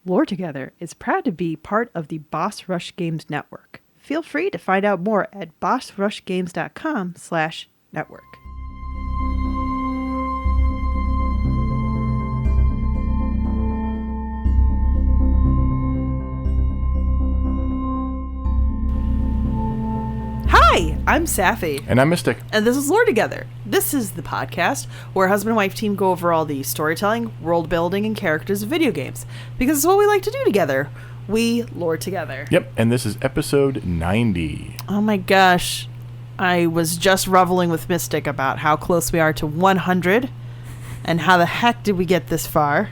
Lore Together is proud to be part of the Boss Rush Games Network. Feel free to find out more at bossrushgames.com/network. Hi, I'm Safi. And I'm Mystic. And this is Lore Together. This is the podcast where a husband and wife team go over all the storytelling, world building, and characters of video games. Because it's what we like to do together. We lore together. Yep, and this is episode 90. Oh my gosh. I was just reveling with Mystic about how close we are to 100. And how the heck did we get this far?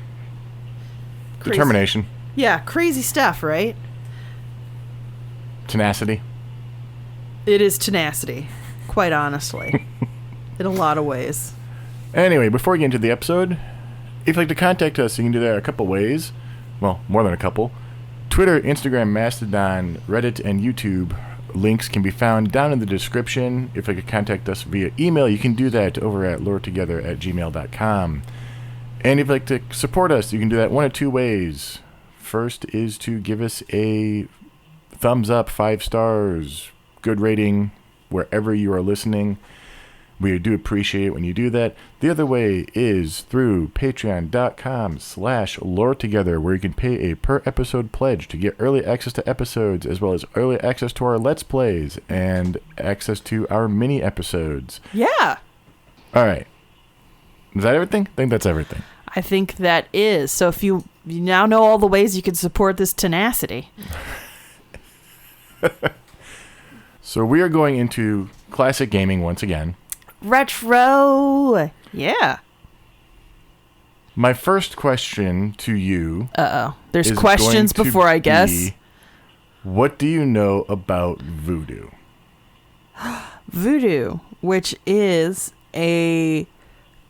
Crazy. Determination. Yeah, crazy stuff, right? Tenacity. It is tenacity, quite honestly, in a lot of ways. Anyway, before we get into the episode, if you'd like to contact us, you can do that a couple ways. Well, more than a couple. Twitter, Instagram, Mastodon, Reddit, and YouTube links can be found down in the description. If you'd like to contact us via email, you can do that over at loretogether@gmail.com. And if you'd like to support us, you can do that one of two ways. First is to give us a thumbs up, 5 stars, good rating wherever you are listening. We do appreciate it when you do that. The other way is through patreon.com/loretogether, where you can pay a per episode pledge to get early access to episodes, as well as early access to our Let's Plays and access to our mini episodes. Yeah. All right. Is that everything? I think that's everything. I think that is. So if you now know all the ways you can support this tenacity. So we are going into classic gaming once again. Retro. Yeah. My first question to you. Uh-oh. There's questions before I guess. What do you know about voodoo? Voodoo, which is a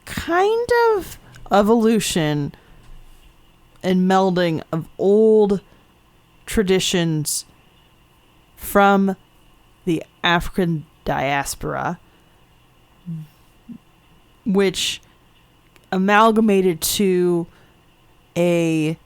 kind of evolution and melding of old traditions from the African diaspora, which amalgamated to a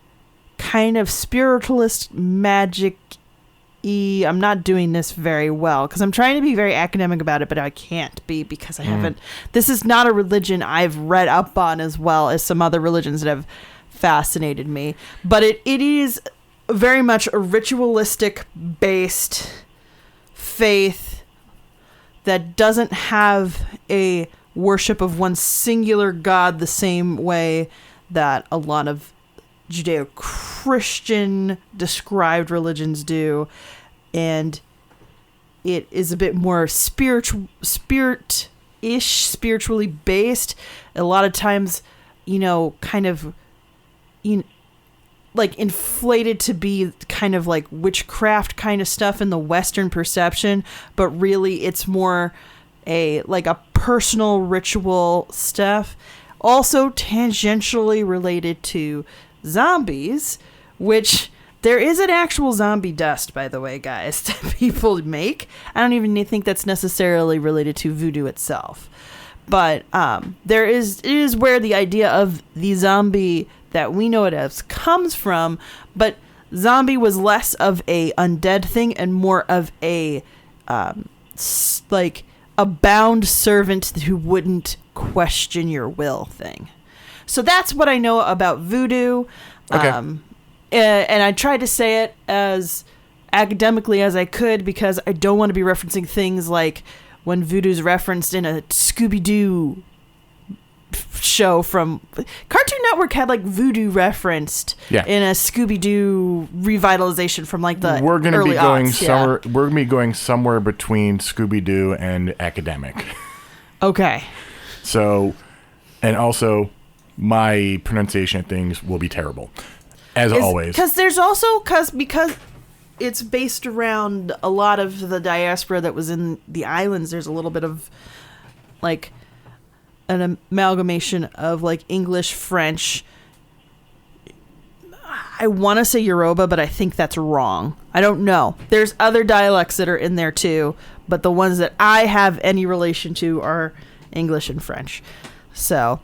kind of spiritualist magic-y. I'm not doing this very well because I'm trying to be very academic about it, but I can't be because I haven't. This is not a religion I've read up on as well as some other religions that have fascinated me. But it is very much a ritualistic-based faith that doesn't have a worship of one singular god the same way that a lot of Judeo-Christian described religions do, and it is a bit more spiritually based. A lot of times, kind of, like inflated to be kind of like witchcraft kind of stuff in the Western perception, but really it's more a personal ritual stuff. Also tangentially related to zombies, which there is an actual zombie dust, by the way, guys, that people make. I don't even think that's necessarily related to voodoo itself. But it is where the idea of the zombie that we know it as comes from, but zombie was less of a undead thing and more of a a bound servant who wouldn't question your will thing. So that's what I know about voodoo. Okay. And I tried to say it as academically as I could because I don't want to be referencing things like when voodoo's referenced in a Scooby-Doo show from Cartoon Network had voodoo referenced in a Scooby-Doo revitalization from the we're gonna early be going aughts, somewhere. We're gonna be going somewhere between Scooby-Doo and academic. Okay. So, and also, my pronunciation of things will be terrible, as always. Because there's also because it's based around a lot of the diaspora that was in the islands. There's a little bit of an amalgamation of English, French. I want to say Yoruba, but I think that's wrong. I don't know. There's other dialects that are in there too, but the ones that I have any relation to are English and French. So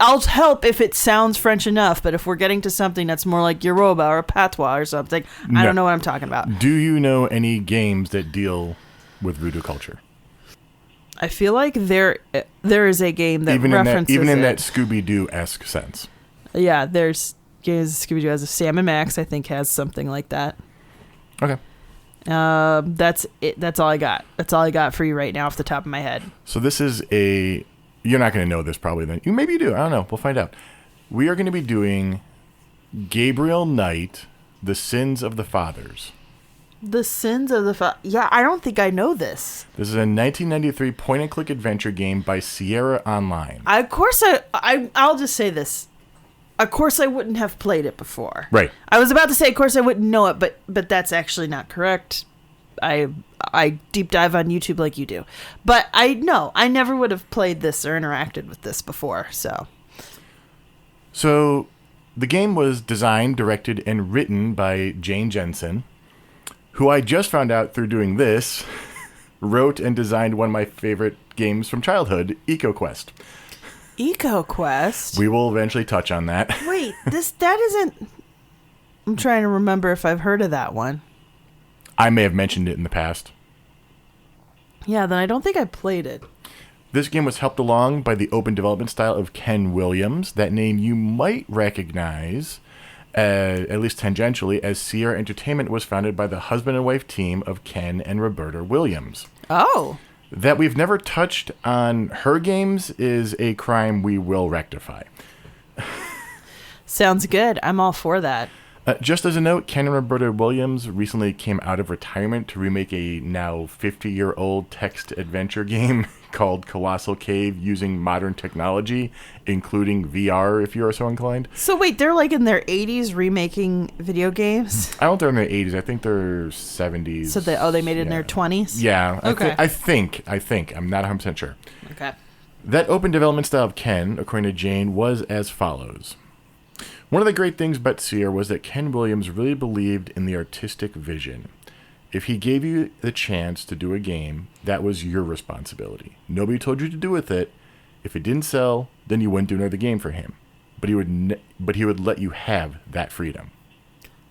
I'll help if it sounds French enough, but if we're getting to something that's more like Yoruba or Patois or something, I don't know what I'm talking about. Do you know any games that deal with voodoo culture? I feel like there is a game that references even in it. that Scooby-Doo-esque sense. Yeah, there's games Scooby-Doo has. Sam and Max, I think, has something like that. Okay. That's it. That's all I got. That's all I got for you right now off the top of my head. So this is you're not going to know this probably then. Maybe you do. I don't know. We'll find out. We are going to be doing Gabriel Knight, The Sins of the Fathers. The Sins of the Yeah, I don't think I know this. This is a 1993 point-and-click adventure game by Sierra Online. I'll just say this. Of course, I wouldn't have played it before. Right. I was about to say, of course, I wouldn't know it, but that's actually not correct. I deep dive on YouTube like you do. But I never would have played this or interacted with this before, so. So, the game was designed, directed, and written by Jane Jensen, who I just found out through doing this, wrote and designed one of my favorite games from childhood, EcoQuest. EcoQuest? We will eventually touch on that. Wait, that isn't... I'm trying to remember if I've heard of that one. I may have mentioned it in the past. Yeah, then I don't think I played it. This game was helped along by the open development style of Ken Williams. That name you might recognize, at least tangentially, as Sierra Entertainment was founded by the husband and wife team of Ken and Roberta Williams. Oh. That we've never touched on her games is a crime we will rectify. Sounds good. I'm all for that. Just as a note, Ken and Roberta Williams recently came out of retirement to remake a now 50-year-old text adventure game called Colossal Cave using modern technology, including VR, if you are so inclined. So wait, they're like in their 80s remaking video games? I don't think they're in their 80s. I think they're 70s. So they made it in their 20s? Yeah. Okay. I think. I'm not 100% sure. Okay. That open development style of Ken, according to Jane, was as follows. One of the great things about Sierra was that Ken Williams really believed in the artistic vision. If he gave you the chance to do a game, that was your responsibility. Nobody told you to do with it. If it didn't sell, then you wouldn't do another game for him. But he would let you have that freedom.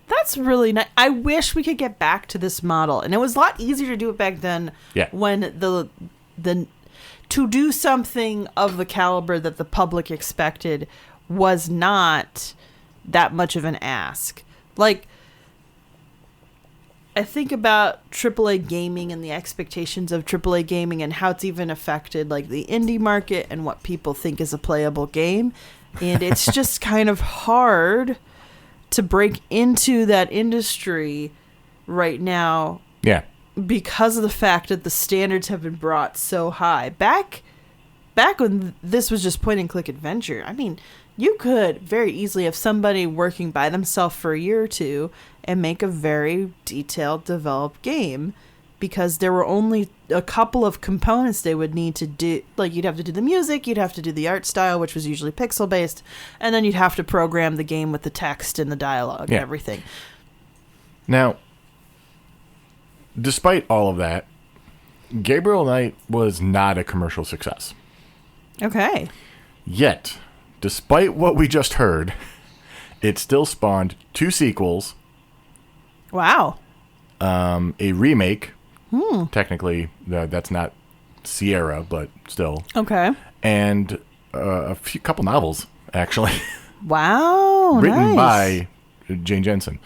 That's really nice. I wish we could get back to this model, and it was a lot easier to do it back then. Yeah. When the to do something of the caliber that the public expected was not that much of an ask. Like, I think about AAA gaming and the expectations of AAA gaming and how it's even affected like the indie market and what people think is a playable game. And it's just kind of hard to break into that industry right now. Yeah. Because of the fact that the standards have been brought so high. Back when this was just point and click adventure, I mean, you could very easily have somebody working by themselves for a year or two and make a very detailed, developed game, because there were only a couple of components they would need to do. Like, you'd have to do the music, you'd have to do the art style, which was usually pixel based, and then you'd have to program the game with the text and the dialogue and everything. Now, despite all of that, Gabriel Knight was not a commercial success. Okay. Yet, despite what we just heard, it still spawned 2 sequels. Wow. A remake. Technically, that's not Sierra, but still. Okay. And couple novels, actually. Wow. Written by Jane Jensen.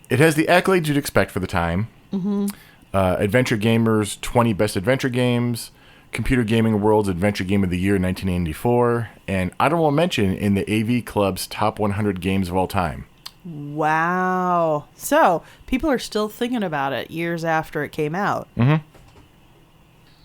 It has the accolades you'd expect for the time. Mm-hmm. Adventure Gamer's 20 Best Adventure Games, Computer Gaming World's Adventure Game of the Year 1984, and honorable mention in the AV Club's Top 100 Games of All Time. Wow. So, people are still thinking about it years after it came out. Mm-hmm.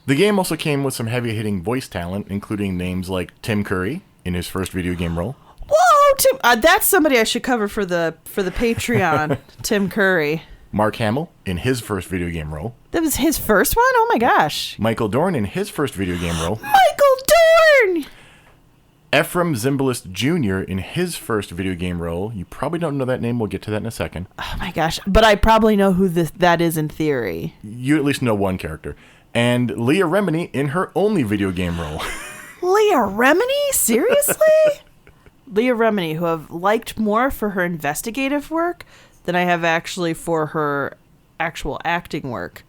The game also came with some heavy-hitting voice talent, including names like Tim Curry in his first video game role. Whoa! Tim, that's somebody I should cover for the Patreon. Tim Curry. Mark Hamill in his first video game role. That was his first one? Oh my gosh. Michael Dorn in his first video game role. Michael Dorn! Ephraim Zimbalist Jr. in his first video game role. You probably don't know that name. We'll get to that in a second. Oh my gosh. But I probably know who that is in theory. You at least know one character. And Leah Remini in her only video game role. Leah Remini? Seriously? Leah Remini, who I've liked more for her investigative work than I have actually for her actual acting work,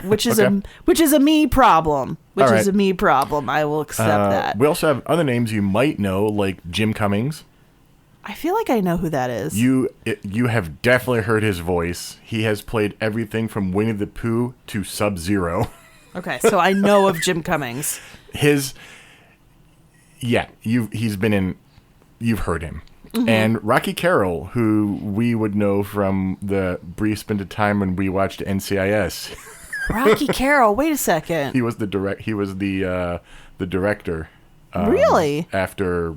which is Okay. a me problem. All right. Is a me problem. I will accept that. We also have other names you might know, like Jim Cummings. I feel like I know who that is. You have definitely heard his voice. He has played everything from Winnie the Pooh to Sub-Zero. Okay, so I know of Jim Cummings. He's been in. You've heard him. Mm-hmm. And Rocky Carroll, who we would know from the brief stint of time when we watched NCIS. Rocky Carroll. Wait a second. He was the director. Really? After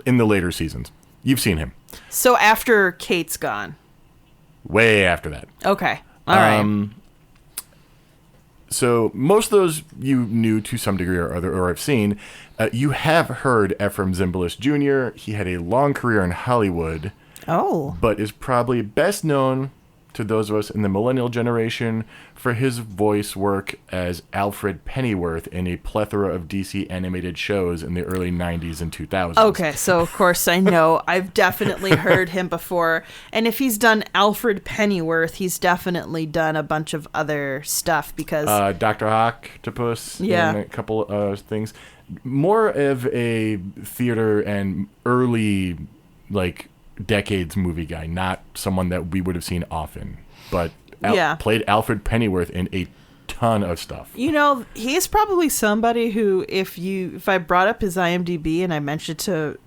in the later seasons, you've seen him. So after Kate's gone. Way after that. Okay. All right. So most of those you knew to some degree or other, or have seen. You have heard Ephraim Zimbalist Jr. He had a long career in Hollywood. Oh. But is probably best known to those of us in the millennial generation for his voice work as Alfred Pennyworth in a plethora of DC animated shows in the early 90s and 2000s. Okay, so of course I know. I've definitely heard him before. And if he's done Alfred Pennyworth, he's definitely done a bunch of other stuff because... Dr. Octopus yeah. and a couple of things. More of a theater and early, like... decades movie guy, not someone that we would have seen often, but played Alfred Pennyworth in a ton of stuff. You know, he's probably somebody who, if I brought up his IMDb and I mentioned to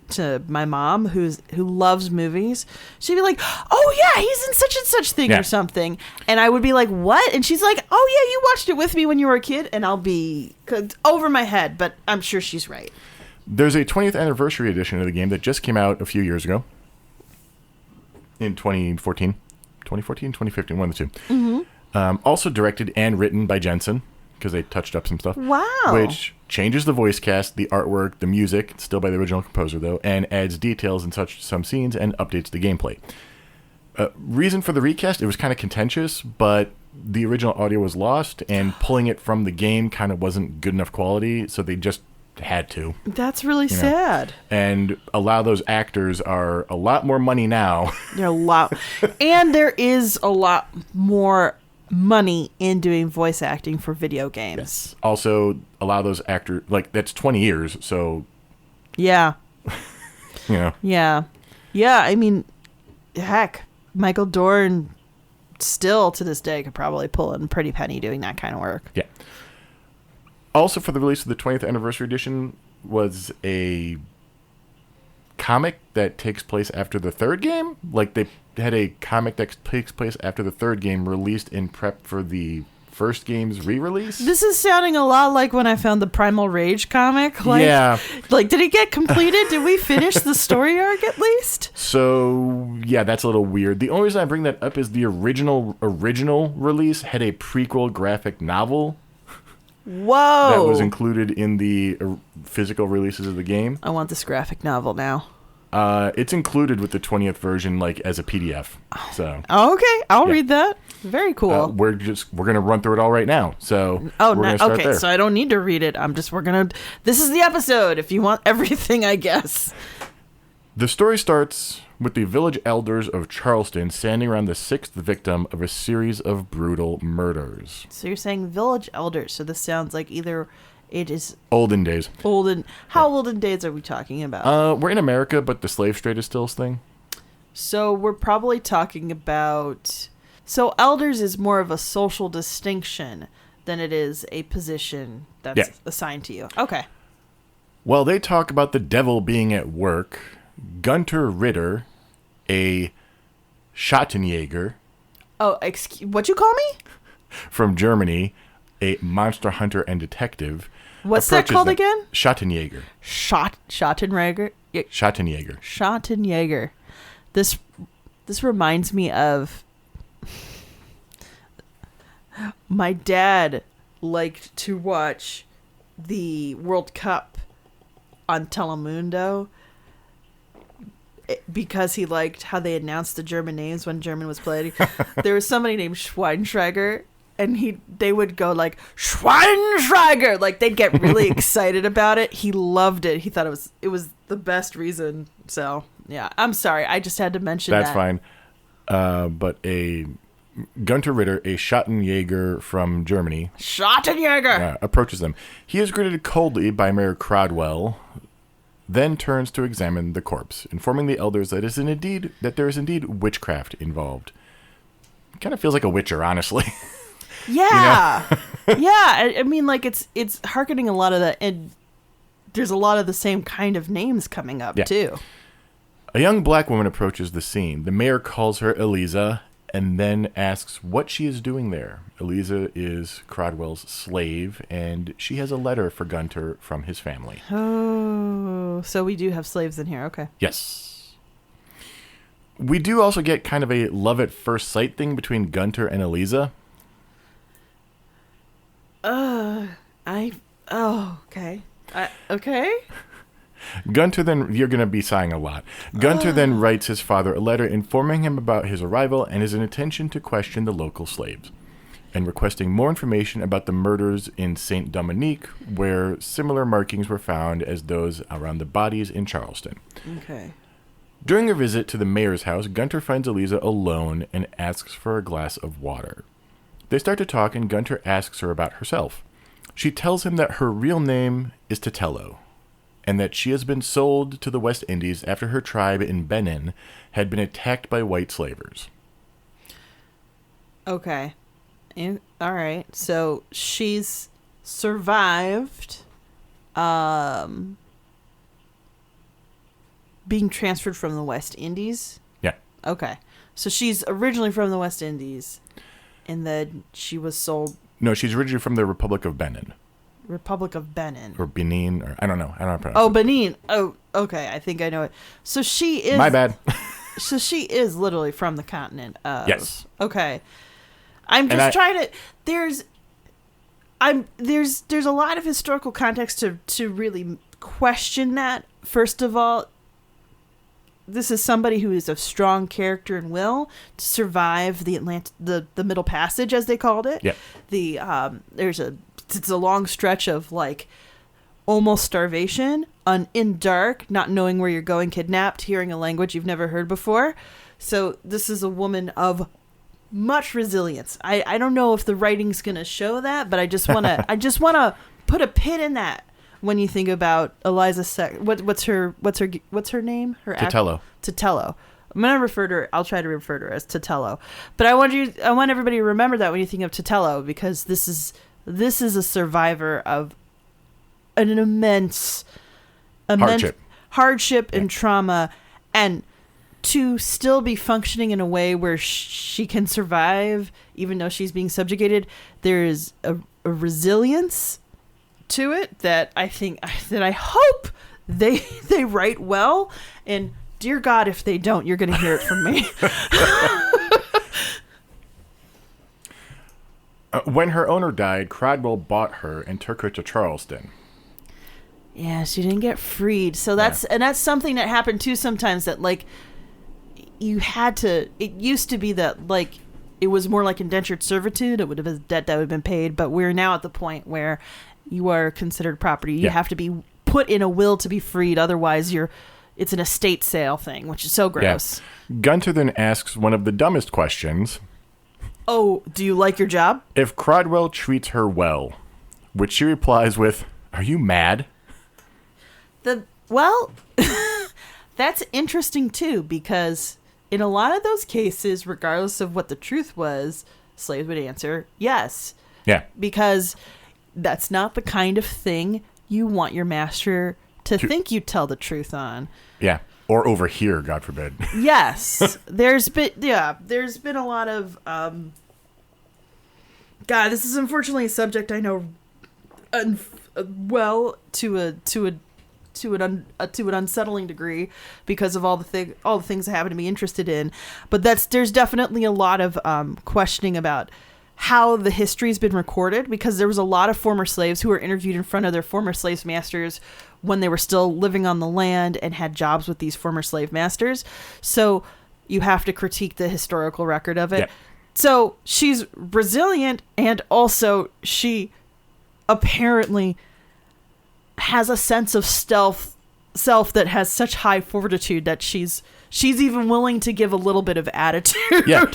my mom who loves movies, she'd be like, "Oh yeah, he's in such and such thing or something," and I would be like, "What?" And she's like, "Oh yeah, you watched it with me when you were a kid," and I'll be over my head, but I'm sure she's right. There's a 20th anniversary edition of the game that just came out a few years ago. In 2014, 2015, one of the two. Mm-hmm. Also directed and written by Jensen, because they touched up some stuff. Wow. Which changes the voice cast, the artwork, the music, still by the original composer, though, and adds details in some scenes and updates the gameplay. Reason for the recast, it was kind of contentious, but the original audio was lost, and pulling it from the game kind of wasn't good enough quality, so they just had to. That's really sad. And a lot of those actors are a lot more money now. They're a lot. And there is a lot more money in doing voice acting for video games. Yes. Also, a lot of those actors, like, that's 20 years, so... Yeah. Yeah. Yeah. Yeah, I mean, heck, Michael Dorn still, to this day, could probably pull in Pretty Penny doing that kind of work. Yeah. Also, for the release of the 20th anniversary edition was a comic that takes place after the third game. Like, they had a comic that takes place after the third game released in prep for the first game's re-release. This is sounding a lot like when I found the Primal Rage comic. Like, yeah. Like, did it get completed? Did we finish the story arc at least? So, yeah, that's a little weird. The only reason I bring that up is the original release had a prequel graphic novel. Whoa! That was included in the physical releases of the game. I want this graphic novel now. It's included with the 20th version, like, as a PDF. So. Oh, okay, I'll read that. Very cool. We're gonna run through it all right now. So. Oh, we're gonna start okay. there. So I don't need to read it. This is the episode. If you want everything, I guess. The story starts with the village elders of Charleston standing around the sixth victim of a series of brutal murders. So you're saying village elders. So this sounds like either it is... Olden days. How olden days are we talking about? We're in America, but the slave trade is still a thing. So we're probably talking about... So elders is more of a social distinction than it is a position that's assigned to you. Okay. Well, they talk about the devil being at work. Gunter Ritter, a Schattenjäger. Oh, what'd you call me? From Germany, a monster hunter and detective. What's that called again? Schattenjäger. Schattenjäger? Schattenjäger. Schattenjäger. This reminds me of... My dad liked to watch the World Cup on Telemundo because he liked how they announced the German names when German was playing. There was somebody named Schweinsteiger, they would go like Schweinsteiger, like they'd get really excited about it. He loved it. He thought it was the best reason. So yeah, I'm sorry, I just had to mention That's that. fine. But a Gunter Ritter, a Schottenjäger from Germany, Schottenjäger, approaches them. He is greeted coldly by Mayor Crodwell, then turns to examine the corpse, informing the elders that there is indeed witchcraft involved. Kind of feels like a witcher, honestly. Yeah. Yeah. I mean, like it's hearkening a lot of that, and there's a lot of the same kind of names coming up too. A young black woman approaches the scene. The mayor calls her Eliza and then asks what she is doing there. Eliza is Crodwell's slave, and she has a letter for Gunter from his family. Oh, so we do have slaves in here. Okay. Yes. We do also get kind of a love at first sight thing between Gunter and Eliza. Okay. Okay. Gunter then, you're going to be sighing a lot. Gunter then writes his father a letter informing him about his arrival and his intention to question the local slaves, and requesting more information about the murders in Saint Dominique, where similar markings were found as those around the bodies in Charleston. Okay. During a visit to the mayor's house, Gunter finds Eliza alone and asks for a glass of water. They start to talk, and Gunter asks her about herself. She tells him that her real name is Titello, and that she has been sold to the West Indies after her tribe in Benin had been attacked by white slavers. Okay. All right. So she's survived being transferred from the West Indies. Yeah. Okay. So she's originally from the West Indies, and then she was sold. No, she's originally from the Republic of Benin. Republic of Benin. Or Benin, or I don't know. I don't know how to pronounce Oh, it. Benin. Oh, okay. I think I know it. So she is. My bad. So she is literally from the continent of. Yes. Okay. I'm just trying to. There's a lot of historical context to really question that. First of all, this is somebody who is of strong character and will to survive the Middle Passage, as they called it. Yeah. It's a long stretch of like almost starvation, in dark, not knowing where you're going, kidnapped, hearing a language you've never heard before. So this is a woman of much resilience. I don't know if the writing's gonna show that, but I just wanna put a pin in that when you think about Eliza. What's her name? Her Titello. Titello. I'll try to refer to her as Titello. But I want everybody to remember that when you think of Titello, because this is a survivor of an immense hardship and trauma, and to still be functioning in a way where she can survive even though she's being subjugated. There is a resilience to it that I hope they write well, and dear God, if they don't, you're going to hear it from me. When her owner died, Crodwell bought her and took her to Charleston. Yeah, she didn't get freed. So that's something that happened too sometimes, that like it used to be that like it was more like indentured servitude. It would have been a debt that would have been paid, but we're now at the point where you are considered property. You have to be put in a will to be freed. Otherwise it's an estate sale thing, which is so gross. Yeah. Gunter then asks one of the dumbest questions. Oh, do you like your job? If Crodwell treats her well, which she replies with, "Are you mad?" That's interesting too, because in a lot of those cases, regardless of what the truth was, slaves would answer yes. Yeah. Because that's not the kind of thing you want your master to think you tell the truth on. Yeah. Or overhear, God forbid. Yes. There's been a lot of God, this is unfortunately a subject I know well to an unsettling degree because of all the things I happen to be interested in. But there's definitely a lot of questioning about how the history's been recorded, because there was a lot of former slaves who were interviewed in front of their former slave masters when they were still living on the land and had jobs with these former slave masters. So you have to critique the historical record of it. So she's resilient, and also she apparently has a sense of self that has such high fortitude that she's even willing to give a little bit of attitude. Yeah.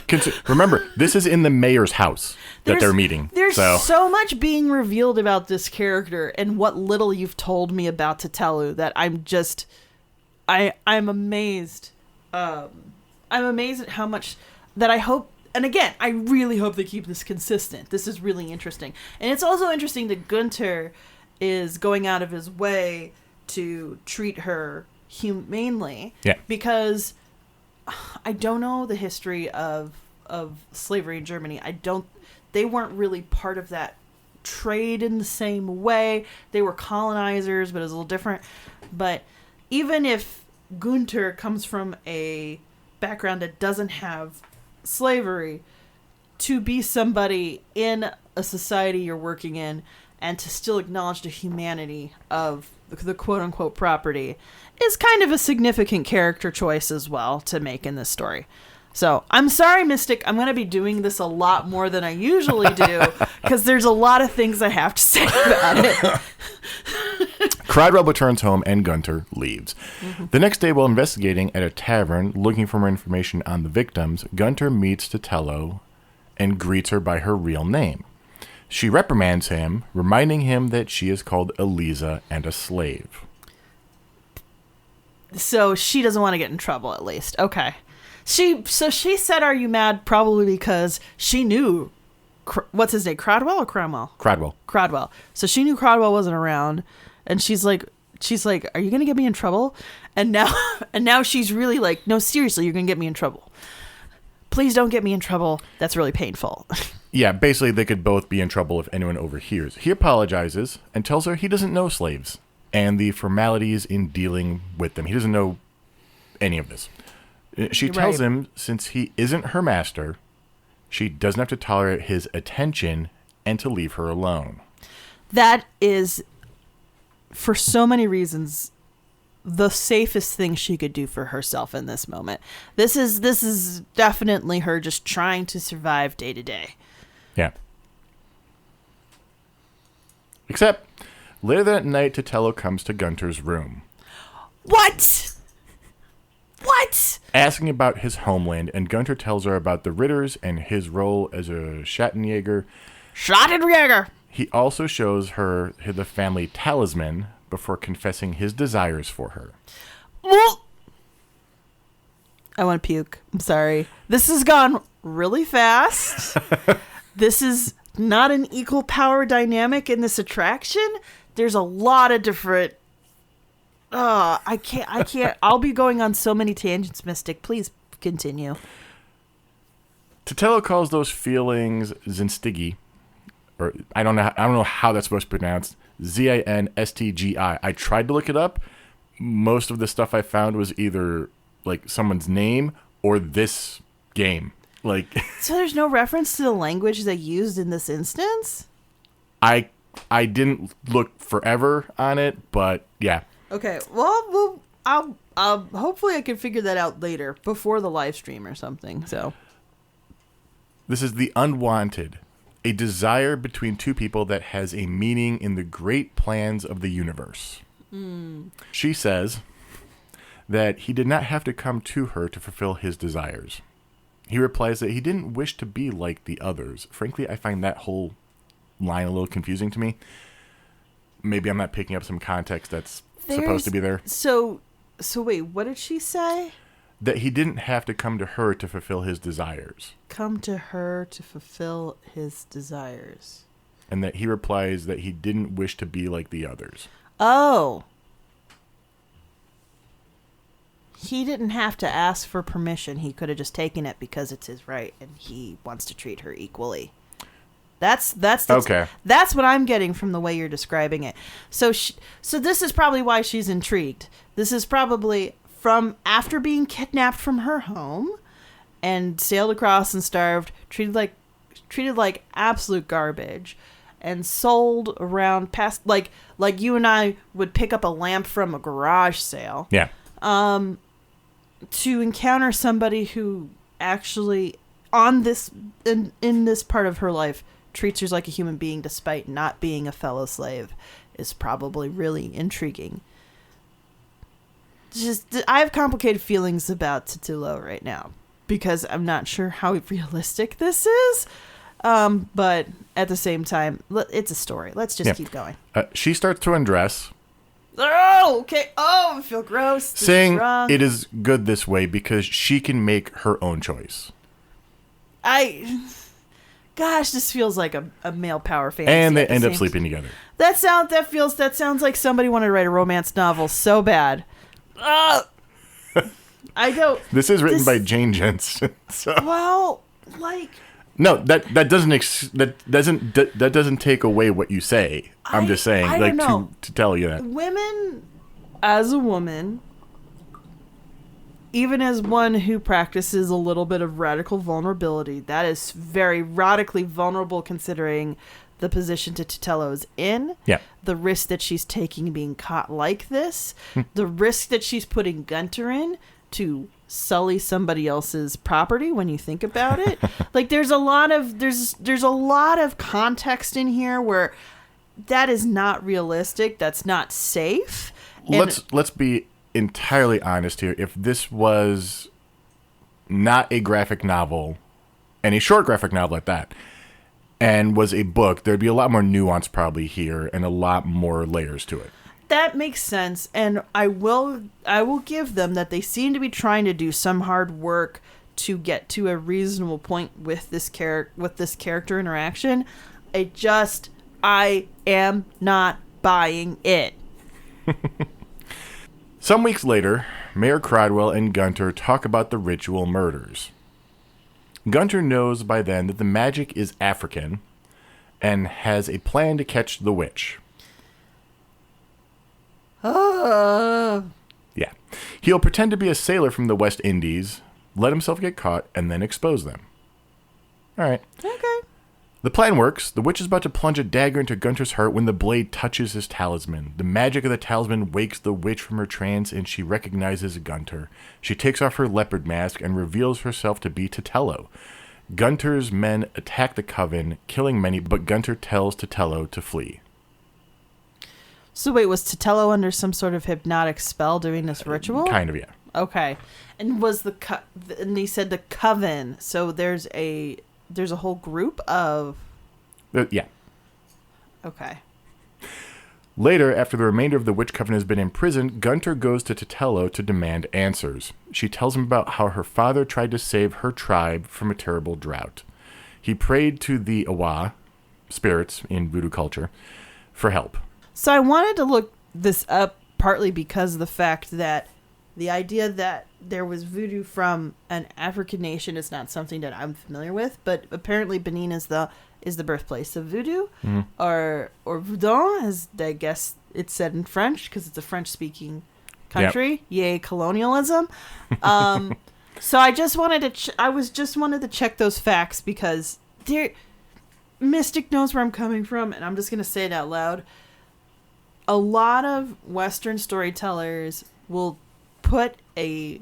Remember, this is in the mayor's house that they're meeting. There's so much being revealed about this character and what little you've told me about Totelu that I'm amazed. I'm amazed at how much that I hope. And again, I really hope they keep this consistent. This is really interesting. And it's also interesting that Gunter is going out of his way to treat her humanely. Yeah. Because I don't know the history of slavery in Germany. They weren't really part of that trade in the same way. They were colonizers, but it was a little different. But even if Gunter comes from a background that doesn't have slavery, to be somebody in a society you're working in and to still acknowledge the humanity of the quote-unquote property is kind of a significant character choice as well to make in this story. So I'm sorry, Mystic, I'm going to be doing this a lot more than I usually do because there's a lot of things I have to say about it. Cradwell returns home and Gunter leaves. Mm-hmm. The next day, while investigating at a tavern looking for more information on the victims, Gunter meets Totelo and greets her by her real name. She reprimands him, reminding him that she is called Eliza and a slave. So she doesn't want to get in trouble, at least. Okay. She said, "Are you mad?" Probably because she knew, what's his name, Cradwell or Cromwell? Cradwell. So she knew Cradwell wasn't around, and she's like, "Are you gonna get me in trouble?" And now she's really like, "No, seriously, you're gonna get me in trouble. Please don't get me in trouble. That's really painful." Yeah, basically they could both be in trouble if anyone overhears. He apologizes and tells her he doesn't know slaves and the formalities in dealing with them. He doesn't know any of this. She tells him since he isn't her master, she doesn't have to tolerate his attention and to leave her alone. That is, for so many reasons, the safest thing she could do for herself in this moment. This is definitely her just trying to survive day to day. Yeah. Except later that night, Totelo comes to Gunter's room. What? Asking about his homeland, and Gunter tells her about the Ritters and his role as a Schattenjäger. He also shows her the family talisman before confessing his desires for her. I want to puke. I'm sorry. This has gone really fast. This is not an equal power dynamic in this attraction. There's a lot of different... I can't. I'll be going on so many tangents, Mystic. Please continue. Totelo calls those feelings Zinstigi, or I don't know how that's supposed to be pronounced. Zinstgi. I tried to look it up. Most of the stuff I found was either like someone's name or this game. Like, so there's no reference to the language they used in this instance? I didn't look forever on it, but yeah. Okay, well, I'll hopefully I can figure that out later before the live stream or something. So this is the unwanted, a desire between two people that has a meaning in the great plans of the universe. She says that he did not have to come to her to fulfill his desires. He replies that he didn't wish to be like the others. Frankly, I find that whole line a little confusing to me. Maybe I'm not picking up some context that's supposed to be there. So wait, what did she say? That he didn't have to come to her to fulfill his desires. Come to her to fulfill his desires. And that he replies that he didn't wish to be like the others. Oh. He didn't have to ask for permission. He could have just taken it because it's his right and he wants to treat her equally. That's okay. That's what I'm getting from the way you're describing it. So this is probably why she's intrigued. This is probably from after being kidnapped from her home and sailed across and starved, treated like absolute garbage, and sold around past like you and I would pick up a lamp from a garage sale. Yeah. To encounter somebody who actually on this in this part of her life treats her like a human being despite not being a fellow slave is probably really intriguing. Just I have complicated feelings about Titulo right now because I'm not sure how realistic this is. But at the same time, it's a story. Let's just keep going. She starts to undress. Oh, okay. Oh, I feel gross. This saying is wrong. It is good this way because she can make her own choice. Gosh, this feels like a male power fantasy. And they end up sleeping together. That sounds like somebody wanted to write a romance novel so bad. I don't. This is written by Jane Jensen. So. Well, like. No, that doesn't take away what you say. I'm just saying, I like, don't know. to tell you that. Women, as a woman, even as one who practices a little bit of radical vulnerability, that is very radically vulnerable considering the position Titulo's in. Yeah. The risk that she's taking being caught like this. The risk that she's putting Gunter in to sully somebody else's property when you think about it. Like there's a lot of context in here where that is not realistic. That's not safe. Let's be entirely honest here. If this was not a graphic novel, and a short graphic novel at that, and was a book, there'd be a lot more nuance probably here and a lot more layers to it. That makes sense, and I will give them that they seem to be trying to do some hard work to get to a reasonable point with this character interaction. I am not buying it. Some weeks later, Mayor Crodwell and Gunter talk about the ritual murders. Gunter knows by then that the magic is African and has a plan to catch the witch. Yeah. He'll pretend to be a sailor from the West Indies, let himself get caught, and then expose them. All right. Okay. The plan works. The witch is about to plunge a dagger into Gunter's heart when the blade touches his talisman. The magic of the talisman wakes the witch from her trance, and she recognizes Gunter. She takes off her leopard mask and reveals herself to be Titulo. Gunter's men attack the coven, killing many, but Gunter tells Titulo to flee. So wait, was Titulo under some sort of hypnotic spell doing this ritual? Kind of, yeah. Okay. And was and they said the coven, so there's a whole group of... Yeah. Okay. Later, after the remainder of the witch coven has been imprisoned, Gunter goes to Titulo to demand answers. She tells him about how her father tried to save her tribe from a terrible drought. He prayed to the Awa, spirits in voodoo culture, for help. So I wanted to look this up partly because of the fact that the idea that there was voodoo from an African nation is not something that I'm familiar with, but apparently Benin is the birthplace of voodoo, or voodoo, as I guess it's said in French because it's a French-speaking country. Yep. Yay, colonialism! So I just wanted to wanted to check those facts because Mystic knows where I'm coming from, and I'm just gonna say it out loud. A lot of Western storytellers will put a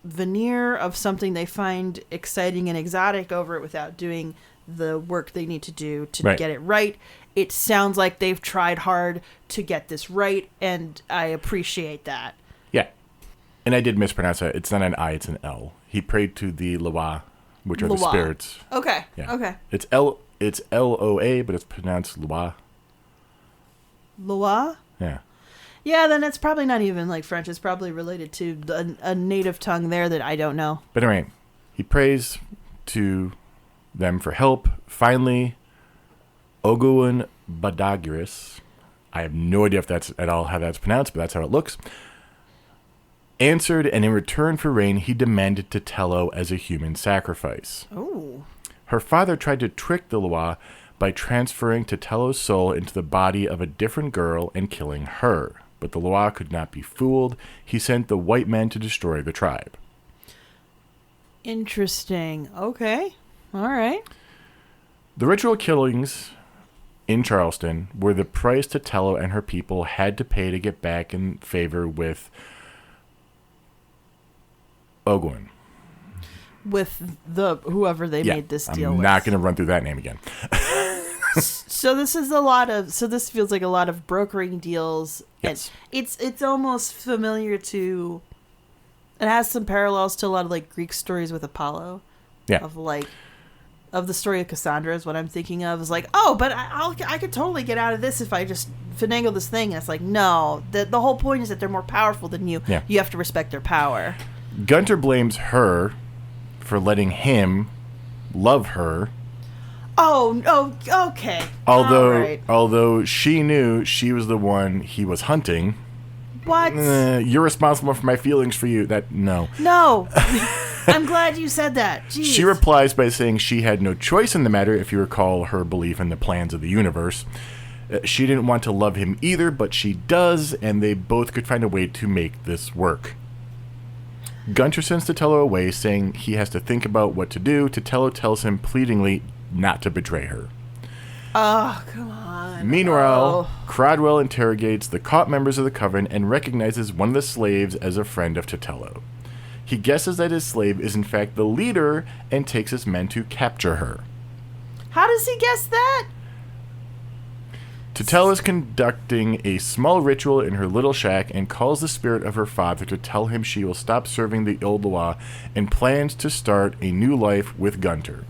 veneer of something they find exciting and exotic over it without doing the work they need to do to get it right. It sounds like they've tried hard to get this right, and I appreciate that. Yeah. And I did mispronounce it. It's not an I, it's an L. He prayed to the Loa, which are the spirits. Okay. Yeah. Okay. It's Loa, but it's pronounced Loa. Loa? Yeah. Yeah, then it's probably not even like French. It's probably related to a native tongue there that I don't know. But anyway, he prays to them for help. Finally, Ogun Badagiris, I have no idea if that's at all how that's pronounced, but that's how it looks, answered, and in return for rain, he demanded Titulo as a human sacrifice. Oh. Her father tried to trick the Loa by transferring Titulo's soul into the body of a different girl and killing her. But the Loa could not be fooled. He sent the white men to destroy the tribe. Interesting. Okay. All right. The ritual killings in Charleston were the price Titulo and her people had to pay to get back in favor with Ogun. with the whoever they made this deal with. I'm not going to run through that name again. So this feels like a lot of brokering deals. Yes. And it's almost familiar to, it has some parallels to a lot of like Greek stories with Apollo. Yeah. Of the story of Cassandra is what I'm thinking of. Is like, oh, but I could totally get out of this if I just finagle this thing. And it's like, no, the whole point is that they're more powerful than you. Yeah. You have to respect their power. Gunter blames her for letting him love her. Oh, okay. Although she knew she was the one he was hunting. What? You're responsible for my feelings for you. No. I'm glad you said that. Jeez. She replies by saying she had no choice in the matter, if you recall her belief in the plans of the universe. She didn't want to love him either, but she does, and they both could find a way to make this work. Gunter sends Titello away, saying he has to think about what to do. Titello tells him pleadingly not to betray her. Oh, come on. Meanwhile, Crodwell interrogates the caught members of the Coven and recognizes one of the slaves as a friend of Titello. He guesses that his slave is in fact the leader and takes his men to capture her. How does he guess that? Titello is conducting a small ritual in her little shack and calls the spirit of her father to tell him she will stop serving the old Loa and plans to start a new life with Gunter.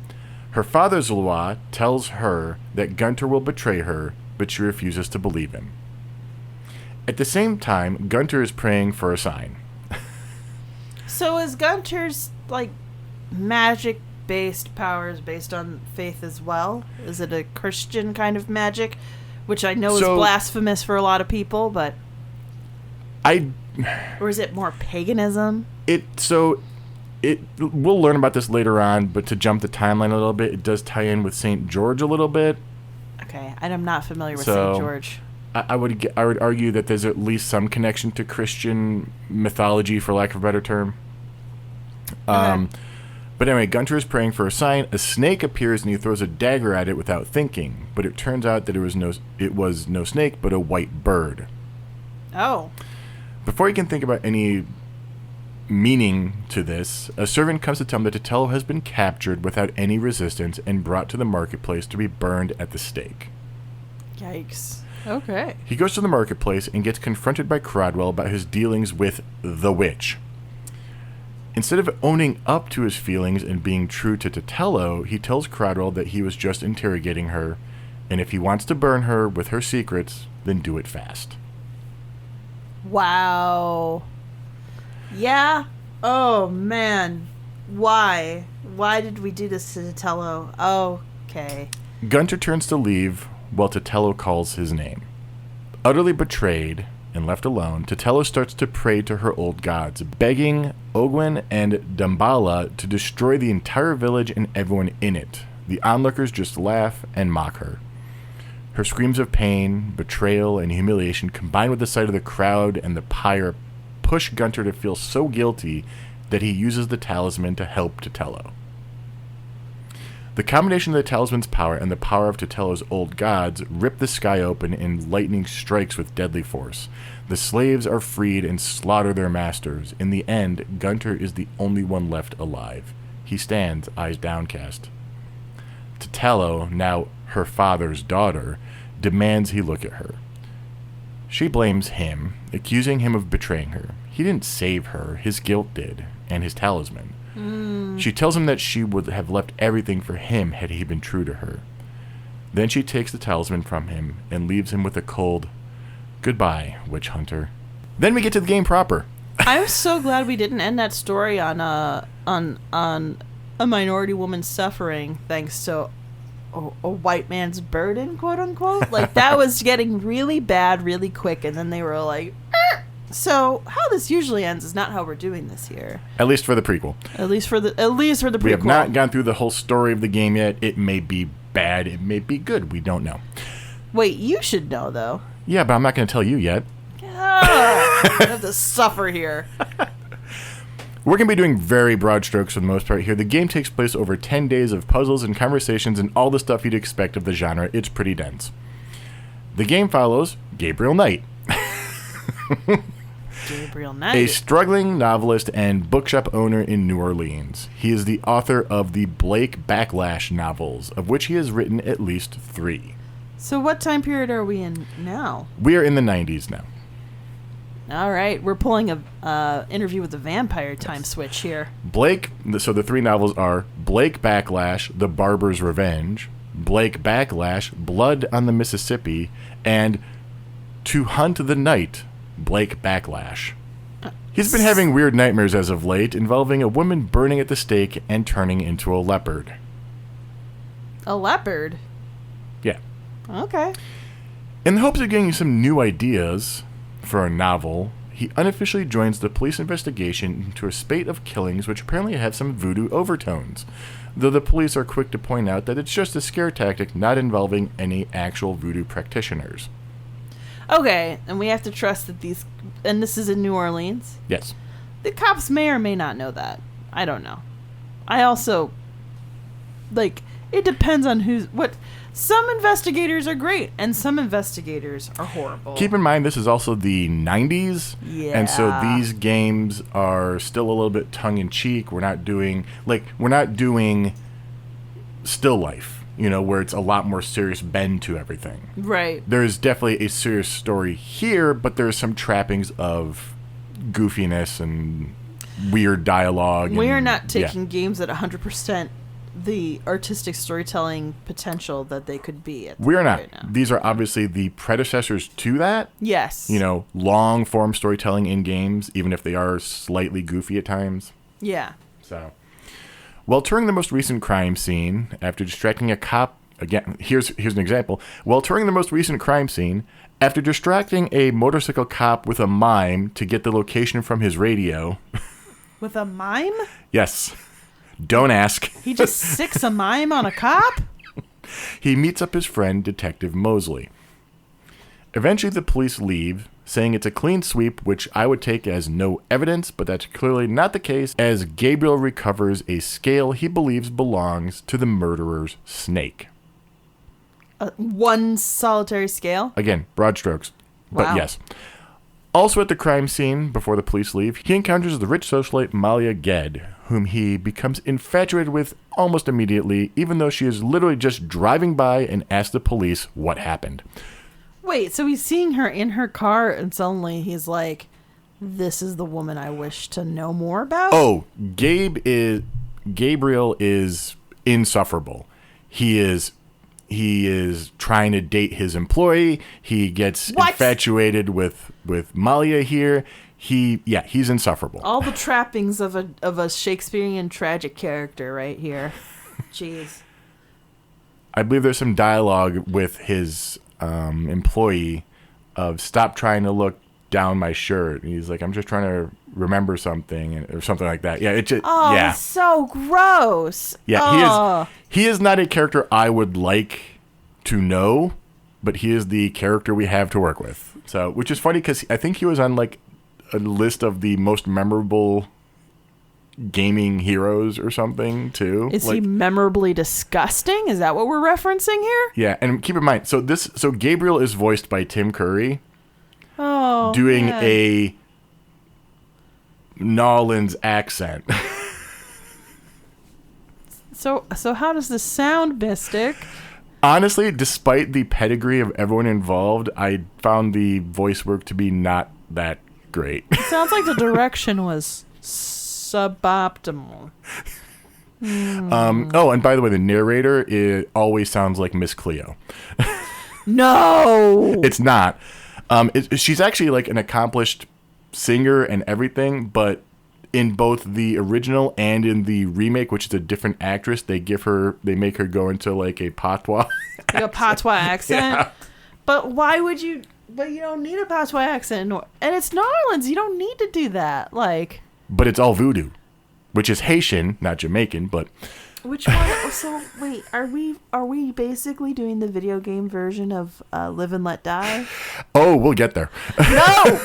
Her father's Loa tells her that Gunter will betray her, but she refuses to believe him. At the same time, Gunter is praying for a sign. So is Gunter's, like, magic-based powers based on faith as well? Is it a Christian kind of magic? Which I know is blasphemous for a lot of people, but... Or is it more paganism? We'll learn about this later on, but to jump the timeline a little bit, it does tie in with St. George a little bit. Okay, and I'm not familiar with St. George. I would argue that there's at least some connection to Christian mythology, for lack of a better term. Okay. But anyway, Gunter is praying for a sign. A snake appears and he throws a dagger at it without thinking. But it turns out that it was no snake, but a white bird. Oh. Before he can think about any meaning to this, a servant comes to tell him that Titello has been captured without any resistance and brought to the marketplace to be burned at the stake. Yikes. Okay. He goes to the marketplace and gets confronted by Crodwell about his dealings with the witch. Instead of owning up to his feelings and being true to Titello, he tells Crodwell that he was just interrogating her, and if he wants to burn her with her secrets, then do it fast. Wow. Yeah? Oh, man. Why? Why did we do this to Titello? Oh, okay. Gunter turns to leave while Titello calls his name. Utterly betrayed and left alone, Titello starts to pray to her old gods, begging Ogwin and Dambala to destroy the entire village and everyone in it. The onlookers just laugh and mock her. Her screams of pain, betrayal, and humiliation, combined with the sight of the crowd and the pyre, push Gunter to feel so guilty that he uses the talisman to help Titello. The combination of the talisman's power and the power of Titello's old gods rip the sky open and lightning strikes with deadly force. The slaves are freed and slaughter their masters. In the end, Gunter is the only one left alive. He stands, eyes downcast. Titello, now her father's daughter, demands he look at her. She blames him, accusing him of betraying her. He didn't save her, his guilt did, and his talisman. She tells him that she would have left everything for him had he been true to her. Then she takes the talisman from him and leaves him with a cold, "Goodbye, witch hunter." Then we get to the game proper. I'm so glad we didn't end that story on a minority woman suffering thanks to a white man's burden, quote unquote. Like, that was getting really bad really quick, and then they were like, So how this usually ends is not how we're doing this here. At least for the prequel. At least for the prequel. We have not gone through the whole story of the game yet. It may be bad. It may be good. We don't know. Wait, you should know, though. Yeah, but I'm not going to tell you yet. Oh, I have to suffer here. We're going to be doing very broad strokes for the most part here. The game takes place over 10 days of puzzles and conversations and all the stuff you'd expect of the genre. It's pretty dense. The game follows Gabriel Knight. Gabriel a Knight. struggling novelist and bookshop owner in New Orleans. He is the author of the Blake Backlash novels, of which he has written at least 3. So what time period are we in now? We are in the 90s now. All right, we're pulling a interview with the vampire time switch here. Blake, so the 3 novels are Blake Backlash, The Barber's Revenge, Blake Backlash, Blood on the Mississippi, and To Hunt the Night, Blake Backlash. He's been having weird nightmares as of late, involving a woman burning at the stake and turning into a leopard. A leopard? Yeah. Okay. In the hopes of getting some new ideas for a novel, he unofficially joins the police investigation into a spate of killings which apparently have some voodoo overtones, though the police are quick to point out that it's just a scare tactic not involving any actual voodoo practitioners. Okay, and we have to trust that these... And this is in New Orleans? Yes. The cops may or may not know that. I don't know. I also... Like, it depends on who's... What... Some investigators are great, and some investigators are horrible. Keep in mind, this is also the 90s, Yeah. and so these games are still a little bit tongue-in-cheek. We're not doing still life, where it's a lot more serious bend to everything. Right. There's definitely a serious story here, but there's some trappings of goofiness and weird dialogue. We are and- not taking games at 100% the artistic storytelling potential that they could be at. We are not. Right now. These are obviously the predecessors to that. Yes. Long form storytelling in games, even if they are slightly goofy at times. Yeah. So, while touring the most recent crime scene, after distracting a cop, again, here's an example. While touring the most recent crime scene, after distracting a motorcycle cop with a mime to get the location from his radio. With a mime? Yes. Don't ask. He just sicks a mime on a cop? He meets up his friend, Detective Mosley. Eventually, the police leave, saying it's a clean sweep, which I would take as no evidence, but that's clearly not the case, as Gabriel recovers a scale he believes belongs to the murderer's snake. One solitary scale? Again, broad strokes, but Wow. yes. Also at the crime scene, before the police leave, he encounters the rich socialite Malia Ged, whom he becomes infatuated with almost immediately, even though she is literally just driving by and asks the police what happened. Wait, so he's seeing her in her car and suddenly he's like, this is the woman I wish to know more about? Oh, Gabriel is insufferable. He is trying to date his employee. He gets infatuated with Malia here. He's insufferable. All the trappings of a Shakespearean tragic character right here. Jeez. I believe there's some dialogue with his employee of stop trying to look down my shirt. And he's like, I'm just trying to remember something or something like that. Yeah, it just That's so gross. Yeah, he is not a character I would like to know, but he is the character we have to work with. So, which is funny because I think he was on like a list of the most memorable gaming heroes or something too. Is he memorably disgusting? Is that what we're referencing here? Yeah, and keep in mind, so Gabriel is voiced by Tim Curry. Oh, doing man. a New Orleans accent. So how does this sound, Mystic? Honestly, despite the pedigree of everyone involved, I found the voice work to be not that great. Sounds like the direction was suboptimal. Oh, and by the way, the narrator always sounds like Miss Cleo. No! It's not. She's actually like an accomplished singer and everything, but in both the original and in the remake, which is a different actress, they make her go into like a patois. Like a patois accent? Yeah. But why would you... But you don't need a patois accent. And it's New Orleans. You don't need to do that. Like... But it's all voodoo, which is Haitian, not Jamaican, but... Which one? So, wait, are we basically doing the video game version of Live and Let Die? Oh, we'll get there. No!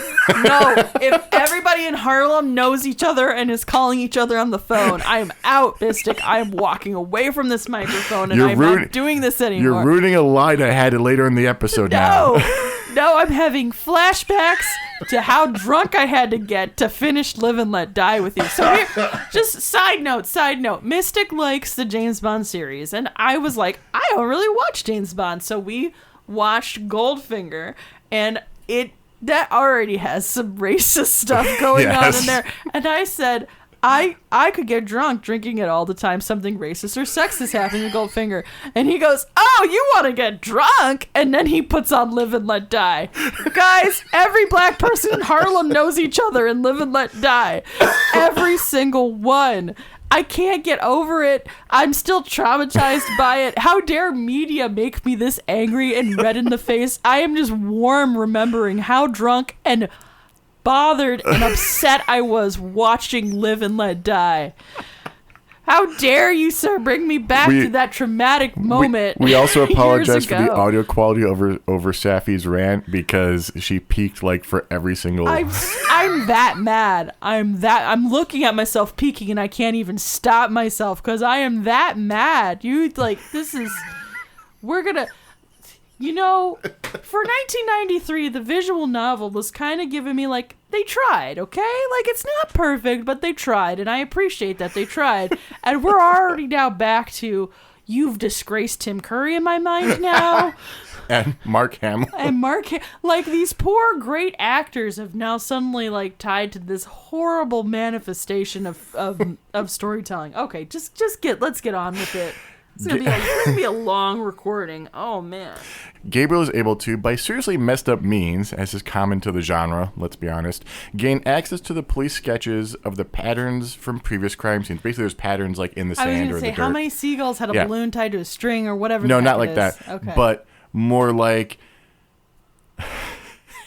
If everybody in Harlem knows each other and is calling each other on the phone, I am out, Mystic. I am walking away from this microphone and I'm not doing this anymore. You're ruining a line I had later in the episode now. Now I'm having flashbacks to how drunk I had to get to finish Live and Let Die with you. So here, just side note, Mystic likes the James Bond series, and I was like, I don't really watch James Bond, so we watched Goldfinger, and that already has some racist stuff going on in there. And I said, I could get drunk drinking it all the time. Something racist or sexist happening in Goldfinger. And he goes, oh, you want to get drunk? And then he puts on Live and Let Die. Guys, every black person in Harlem knows each other in Live and Let Die. Every single one. I can't get over it. I'm still traumatized by it. How dare media make me this angry and red in the face? I am just warm remembering how drunk and bothered and upset I was watching Live and Let Die. How dare you, sir, bring me back to that traumatic moment. We also apologize for the audio quality over Safi's rant because she peaked like for every single. I'm that mad. I'm looking at myself peaking and I can't even stop myself because I am that mad. We're gonna. You know, for 1993, the visual novel was kind of giving me, like, they tried, okay? Like, it's not perfect, but they tried, and I appreciate that they tried. And we're already now back to, you've disgraced Tim Curry in my mind now. And Mark Hamill. Like, these poor, great actors have now suddenly, like, tied to this horrible manifestation of storytelling. Okay, let's get on with it. It's gonna be a long recording. Oh, man. Gabriel is able to, by seriously messed up means, as is common to the genre, let's be honest, gain access to the police sketches of the patterns from previous crime scenes. Basically, there's patterns like in the sand or the dirt. How many seagulls had a balloon tied to a string or whatever? No, not like that. Okay. But more like,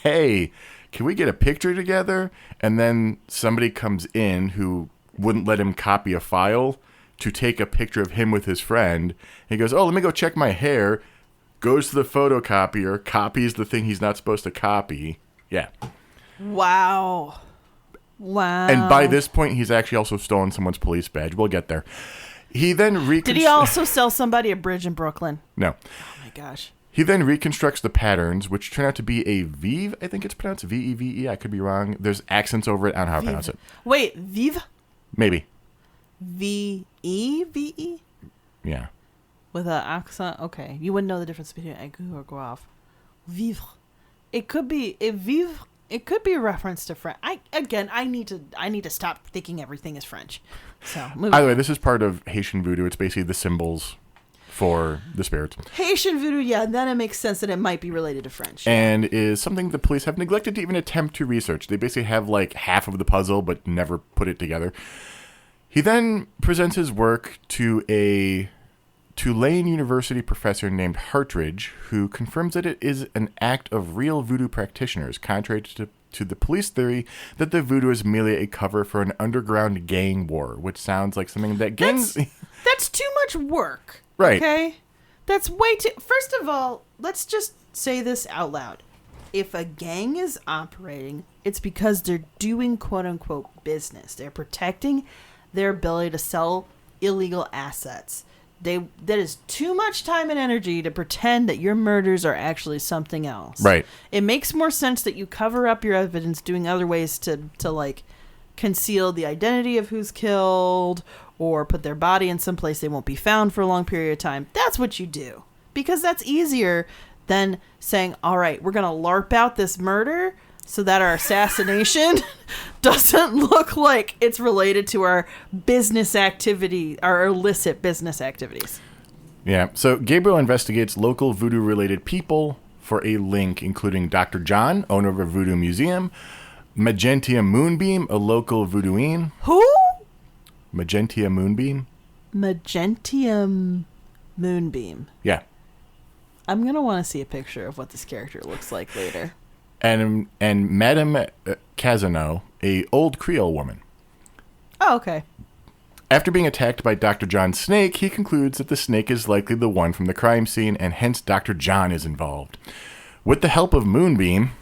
hey, can we get a picture together? And then somebody comes in who wouldn't let him copy a file to take a picture of him with his friend. He goes, oh, let me go check my hair. Goes to the photocopier, copies the thing he's not supposed to copy. Yeah. Wow. And by this point, he's actually also stolen someone's police badge. We'll get there. He then Did he also sell somebody a bridge in Brooklyn? No. Oh, my gosh. He then reconstructs the patterns, which turn out to be a Vive. I think it's pronounced V-E-V-E. I could be wrong. There's accents over it. I don't know how to pronounce it. Wait, Vive? Maybe. V-E-V-E? Yeah. With an accent? Okay. You wouldn't know the difference between aigu or grave. Vivre. It could be a vivre. It could be a reference to French. I need to stop thinking everything is French. So, either way, this is part of Haitian voodoo. It's basically the symbols for the spirits. Haitian voodoo, yeah, then it makes sense that it might be related to French. And is something the police have neglected to even attempt to research. They basically have like half of the puzzle, but never put it together. He then presents his work to a Tulane University professor named Hartridge, who confirms that it is an act of real voodoo practitioners, contrary to the police theory that the voodoo is merely a cover for an underground gang war, which sounds like something that gangs... That's too much work. Right. Okay? That's way too... First of all, let's just say this out loud. If a gang is operating, it's because they're doing quote-unquote business. They're protecting their ability to sell illegal assets. That is too much time and energy to pretend that your murders are actually something else. Right. It makes more sense that you cover up your evidence doing other ways to like conceal the identity of who's killed or put their body in some place they won't be found for a long period of time. That's what you do. Because that's easier than saying, all right, we're going to LARP out this murder so that our assassination doesn't look like it's related to our business activity, our illicit business activities. Yeah, so Gabriel investigates local voodoo-related people for a link, including Dr. John, owner of a voodoo museum, Magentia Moonbeam, a local voodooine. Who? Magentia Moonbeam. Magentium Moonbeam. Yeah. I'm going to want to see a picture of what this character looks like later. And Madame Casino, a old Creole woman. Oh, okay. After being attacked by Dr. John's snake, he concludes that the snake is likely the one from the crime scene, and hence Dr. John is involved. With the help of Moonbeam,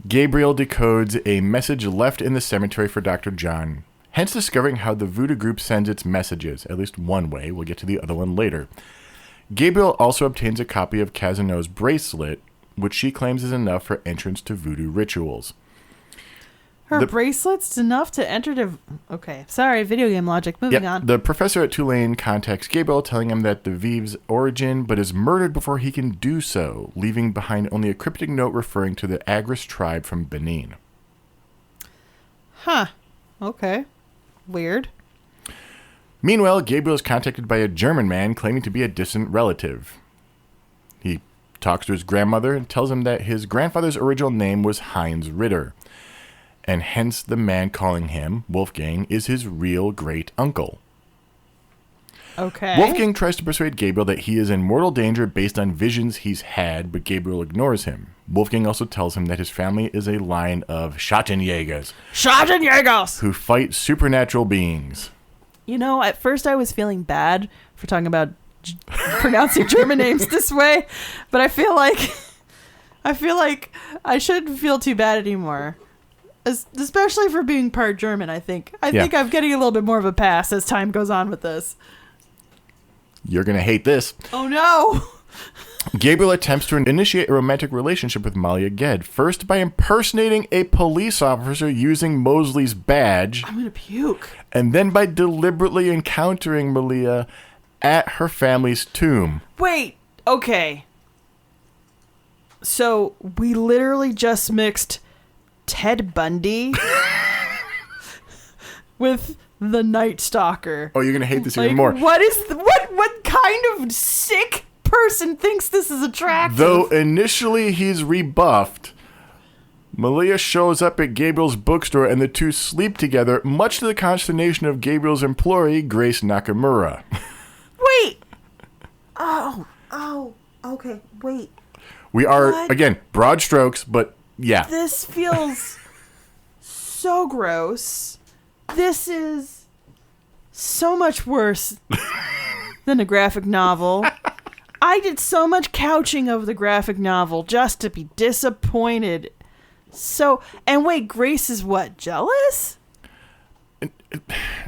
Gabriel decodes a message left in the cemetery for Dr. John, hence discovering how the voodoo group sends its messages, at least one way. We'll get to the other one later. Gabriel also obtains a copy of Casino's bracelet, which she claims is enough for entrance to voodoo rituals. Her bracelet's enough to enter to... Okay, sorry, video game logic. Moving on. The professor at Tulane contacts Gabriel, telling him that the Vive's origin, but is murdered before he can do so, leaving behind only a cryptic note referring to the Agris tribe from Benin. Huh. Okay. Weird. Meanwhile, Gabriel is contacted by a German man claiming to be a distant relative. He talks to his grandmother and tells him that his grandfather's original name was Heinz Ritter, and hence the man calling him, Wolfgang, is his real great-uncle. Okay. Wolfgang tries to persuade Gabriel that he is in mortal danger based on visions he's had, but Gabriel ignores him. Wolfgang also tells him that his family is a line of Schattenjägers. Schattenjägers! Who fight supernatural beings. You know, at first I was feeling bad for talking about pronouncing German names this way, but I feel like I shouldn't feel too bad anymore. Especially for being part German, I think. I think I'm getting a little bit more of a pass as time goes on with this. You're going to hate this. Oh, no. Gabriel attempts to initiate a romantic relationship with Malia Ged, first by impersonating a police officer using Mosley's badge. I'm going to puke. And then by deliberately encountering Malia at her family's tomb. Wait. Okay. So we literally just mixed Ted Bundy with the Night Stalker. Oh, you're gonna hate this even more. What kind of sick person thinks this is attractive? Though initially he's rebuffed, Malia shows up at Gabriel's bookstore and the two sleep together, much to the consternation of Gabriel's employee, Grace Nakamura. Wait. Oh, okay, wait. We are, again, broad strokes, but yeah. This feels so gross. This is so much worse than a graphic novel. I did so much couching of the graphic novel just to be disappointed. So, and wait, Grace is what, jealous?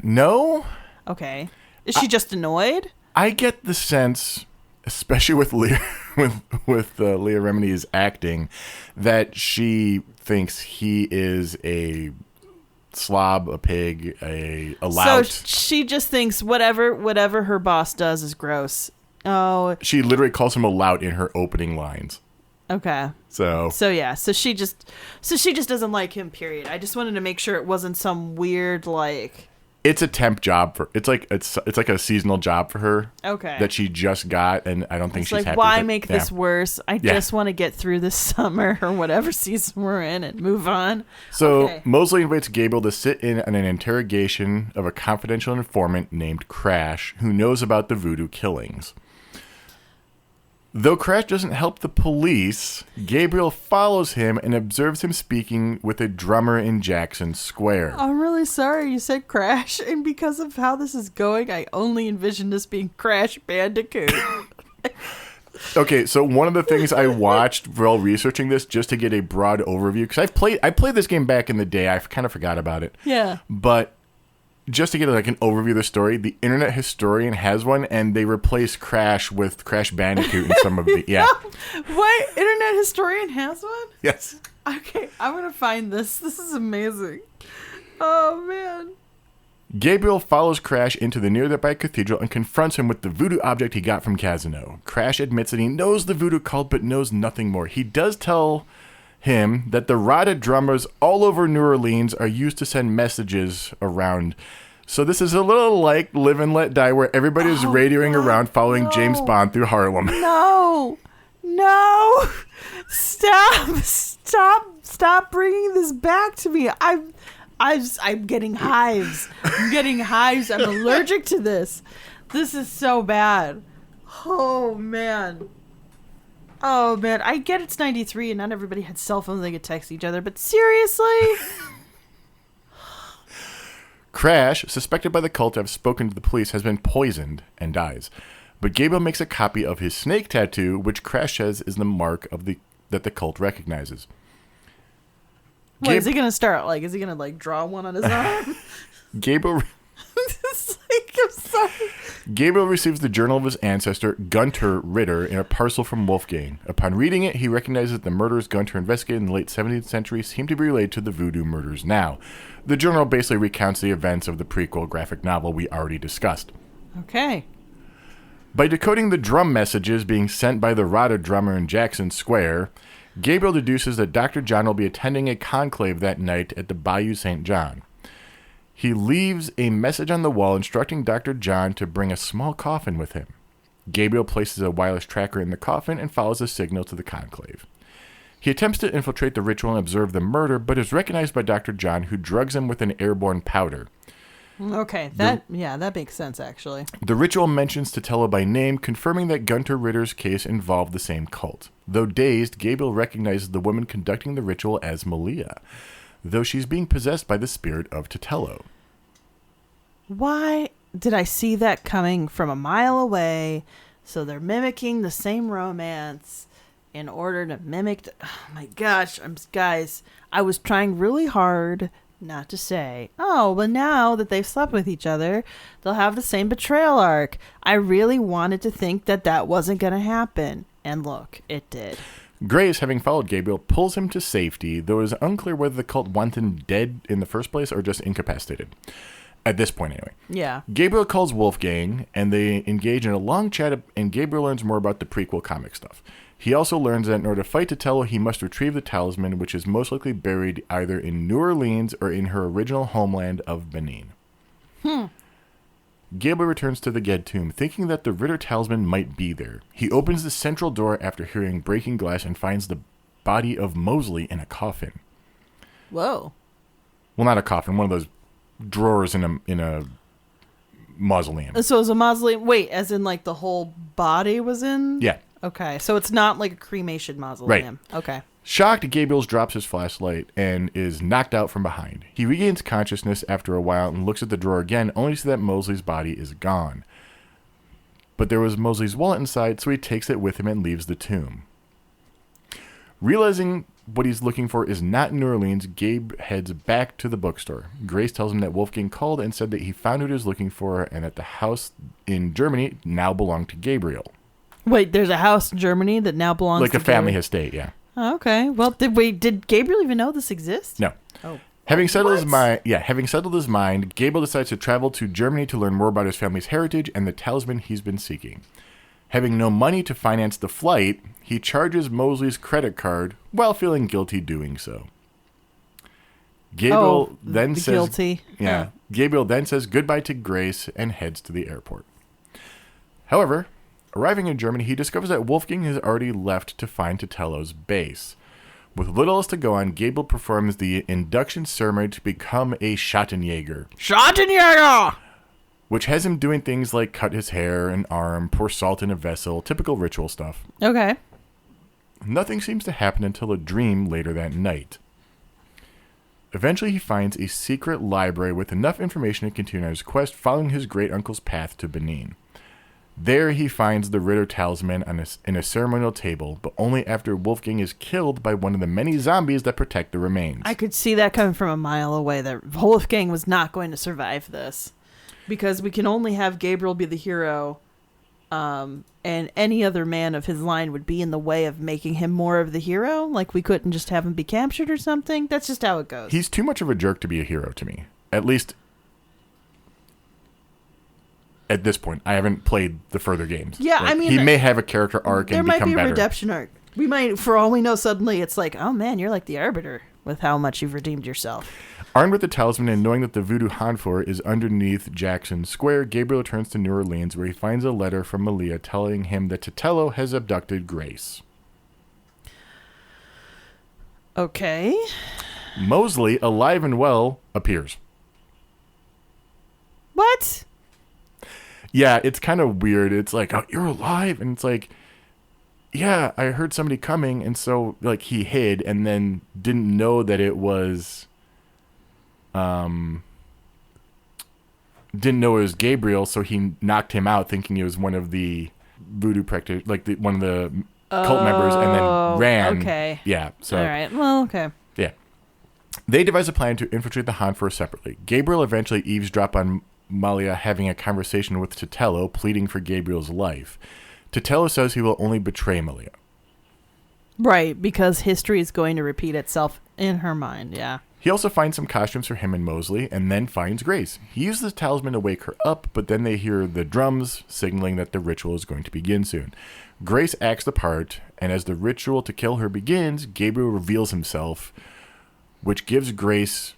No. Okay. Is she just annoyed? I get the sense, especially with Leah, with Leah Remini's acting, that she thinks he is a slob, a pig, a lout. So she just thinks whatever her boss does is gross. Oh. She literally calls him a lout in her opening lines. Okay. So yeah. So she just doesn't like him. Period. I just wanted to make sure it wasn't some weird like. It's a temp job for. It's like a seasonal job for her. Okay. That she just got, and I don't think she's like, happy. Why with it. make this worse? I just want to get through this summer or whatever season we're in and move on. So Mosley invites Gabriel to sit in on an interrogation of a confidential informant named Crash, who knows about the voodoo killings. Though Crash doesn't help the police, Gabriel follows him and observes him speaking with a drummer in Jackson Square. I'm really sorry you said Crash, and because of how this is going, I only envisioned this being Crash Bandicoot. Okay, so one of the things I watched while researching this, just to get a broad overview, because I played this game back in the day, I kind of forgot about it. Yeah. But just to get like an overview of the story, the Internet Historian has one, and they replace Crash with Crash Bandicoot in some of the What? Internet Historian has one? Yes. Okay, I'm gonna find this. This is amazing. Oh man. Gabriel follows Crash into the nearby cathedral and confronts him with the voodoo object he got from Casino. Crash admits that he knows the voodoo cult, but knows nothing more. He does tell him that the rotted drummers all over New Orleans are used to send messages around. So this is a little like Live and Let Die, where everybody is radioing around following James Bond through Harlem. No. Stop bringing this back to me. I'm getting hives. I'm allergic to this. This is so bad. Oh man. I get it's 93 and not everybody had cell phones they could text each other, but seriously? Crash, suspected by the cult to have spoken to the police, has been poisoned and dies. But Gabriel makes a copy of his snake tattoo, which Crash says is the mark of that the cult recognizes. Is he gonna start is he gonna draw one on his arm? Gabriel It's like, I'm sorry. Gabriel receives the journal of his ancestor, Gunter Ritter, in a parcel from Wolfgang. Upon reading it, he recognizes that the murders Gunter investigated in the late 17th century seem to be related to the voodoo murders now. The journal basically recounts the events of the prequel graphic novel we already discussed. Okay. By decoding the drum messages being sent by the Rada drummer in Jackson Square, Gabriel deduces that Dr. John will be attending a conclave that night at the Bayou St. John. He leaves a message on the wall instructing Dr. John to bring a small coffin with him. Gabriel places a wireless tracker in the coffin and follows the signal to the conclave. He attempts to infiltrate the ritual and observe the murder, but is recognized by Dr. John, who drugs him with an airborne powder. Okay, that makes sense, actually. The ritual mentions Titello by name, confirming that Gunter Ritter's case involved the same cult. Though dazed, Gabriel recognizes the woman conducting the ritual as Malia, though she's being possessed by the spirit of Titello. Why did I see that coming from a mile away? So they're mimicking the same romance in order to mimic... oh my gosh, guys, I was trying really hard not to say, oh, but now that they've slept with each other, they'll have the same betrayal arc. I really wanted to think that wasn't going to happen. And look, it did. Grace, having followed Gabriel, pulls him to safety, though it is unclear whether the cult wanted him dead in the first place or just incapacitated. At this point, anyway. Yeah. Gabriel calls Wolfgang, and they engage in a long chat, and Gabriel learns more about the prequel comic stuff. He also learns that in order to fight Titello, he must retrieve the talisman, which is most likely buried either in New Orleans or in her original homeland of Benin. Gabriel returns to the Ged tomb, thinking that the Ritter talisman might be there. He opens the central door after hearing breaking glass and finds the body of Mosley in a coffin. Whoa. Well, not a coffin, one of those drawers in a mausoleum. So it was a mausoleum. Wait, as in like the whole body was in? Yeah. Okay, so it's not like a cremation mausoleum. Right. Okay. Shocked, Gabriel drops his flashlight and is knocked out from behind. He regains consciousness after a while and looks at the drawer again, only to see that Mosley's body is gone. But there was Mosley's wallet inside, so he takes it with him and leaves the tomb. Realizing what he's looking for is not in New Orleans, Gabe heads back to the bookstore. Grace tells him that Wolfgang called and said that he found what he was looking for and that the house in Germany now belonged to Gabriel. Wait, there's a house in Germany that now belongs to Like a family Gabriel? estate, yeah. Oh, okay. Well, did Gabriel even know this exists? No. Oh. Having settled his mind, Gabriel decides to travel to Germany to learn more about his family's heritage and the talisman he's been seeking. Having no money to finance the flight, he charges Mosley's credit card while feeling guilty doing so. Gabriel then says guilty. Yeah. Gabriel then says goodbye to Grace and heads to the airport. However, arriving in Germany, he discovers that Wolfgang has already left to find Titello's base. With little else to go on, Gabriel performs the induction ceremony to become a Schattenjäger. Schattenjäger! Which has him doing things like cut his hair and arm, pour salt in a vessel, typical ritual stuff. Okay. Nothing seems to happen until a dream later that night. Eventually, he finds a secret library with enough information to continue on his quest, following his great-uncle's path to Benin. There, he finds the Ritter talisman in a ceremonial table, but only after Wolfgang is killed by one of the many zombies that protect the remains. I could see that coming from a mile away, that Wolfgang was not going to survive this. Because we can only have Gabriel be the hero, and any other man of his line would be in the way of making him more of the hero. Like, we couldn't just have him be captured or something. That's just how it goes. He's too much of a jerk to be a hero to me. At least at this point. I haven't played the further games. Yeah, like, I mean, he may have a character arc and become better. There might be a redemption arc. We might, for all we know, suddenly it's like, oh man, you're like the Arbiter with how much you've redeemed yourself. Armed with the talisman and knowing that the voodoo Hanfor is underneath Jackson Square, Gabriel returns to New Orleans, where he finds a letter from Malia telling him that Titello has abducted Grace. Okay. Mosley, alive and well, appears. What? Yeah, it's kind of weird. It's like, oh, you're alive? And it's like, yeah, I heard somebody coming, and so, like, he hid and then didn't know that it was... didn't know it was Gabriel, so he knocked him out thinking it was one of the voodoo practitioners, like one of the cult members, and then ran. Okay. Yeah. So. All right. Well, okay. Yeah. They devise a plan to infiltrate the Hanfor separately. Gabriel eventually eavesdrops on Malia having a conversation with Titello, pleading for Gabriel's life. Titello says he will only betray Malia. Right, because history is going to repeat itself in her mind, yeah. He also finds some costumes for him and Mosley, and then finds Grace. He uses the talisman to wake her up, but then they hear the drums signaling that the ritual is going to begin soon. Grace acts the part, and as the ritual to kill her begins, Gabriel reveals himself, which gives Grace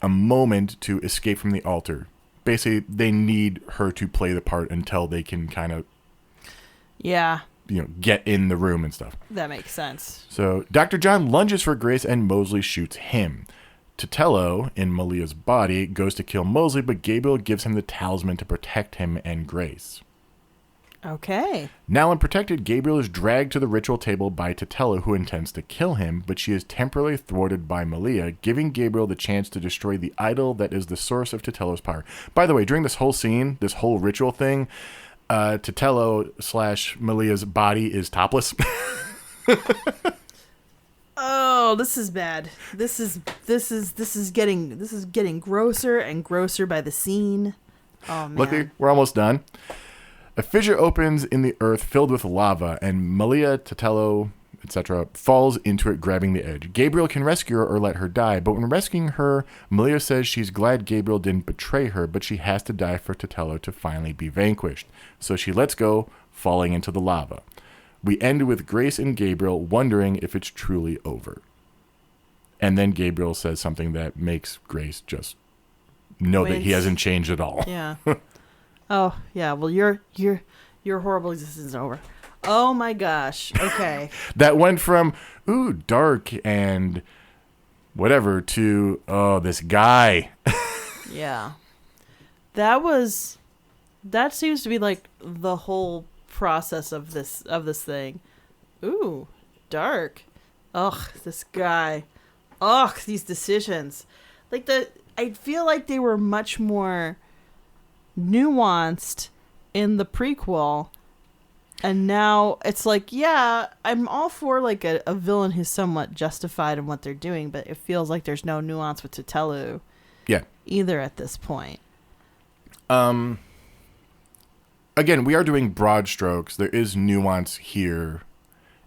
a moment to escape from the altar. Basically, they need her to play the part until they can kind of, yeah, get in the room and stuff. That makes sense. So Dr. John lunges for Grace, and Mosley shoots him. Titello, in Malia's body, goes to kill Mosley, but Gabriel gives him the talisman to protect him and Grace. Okay. Now unprotected, Gabriel is dragged to the ritual table by Titello, who intends to kill him, but she is temporarily thwarted by Malia, giving Gabriel the chance to destroy the idol that is the source of Titello's power. By the way, during this whole scene, this whole ritual thing, Titello/Malia's body is topless. Oh, this is bad. This is getting grosser and grosser by the scene. Oh man. Luckily, we're almost done. A fissure opens in the earth filled with lava, and Malia, Titello, etc., falls into it, grabbing the edge. Gabriel can rescue her or let her die, but when rescuing her, Malia says she's glad Gabriel didn't betray her, but she has to die for Titello to finally be vanquished. So she lets go, falling into the lava. We end with Grace and Gabriel wondering if it's truly over. And then Gabriel says something that makes Grace just know that he hasn't changed at all. Yeah. Oh, yeah. Well, your horrible existence is over. Oh my gosh. Okay. That went from dark and whatever to this guy. Yeah. That seems to be like the whole process of this thing. Ooh, dark. Ugh, this guy. Ugh, these decisions. I feel like they were much more nuanced in the prequel, and now it's like, yeah, I'm all for like a villain who's somewhat justified in what they're doing, but it feels like there's no nuance with Titello either at this point. Again, we are doing broad strokes. There is nuance here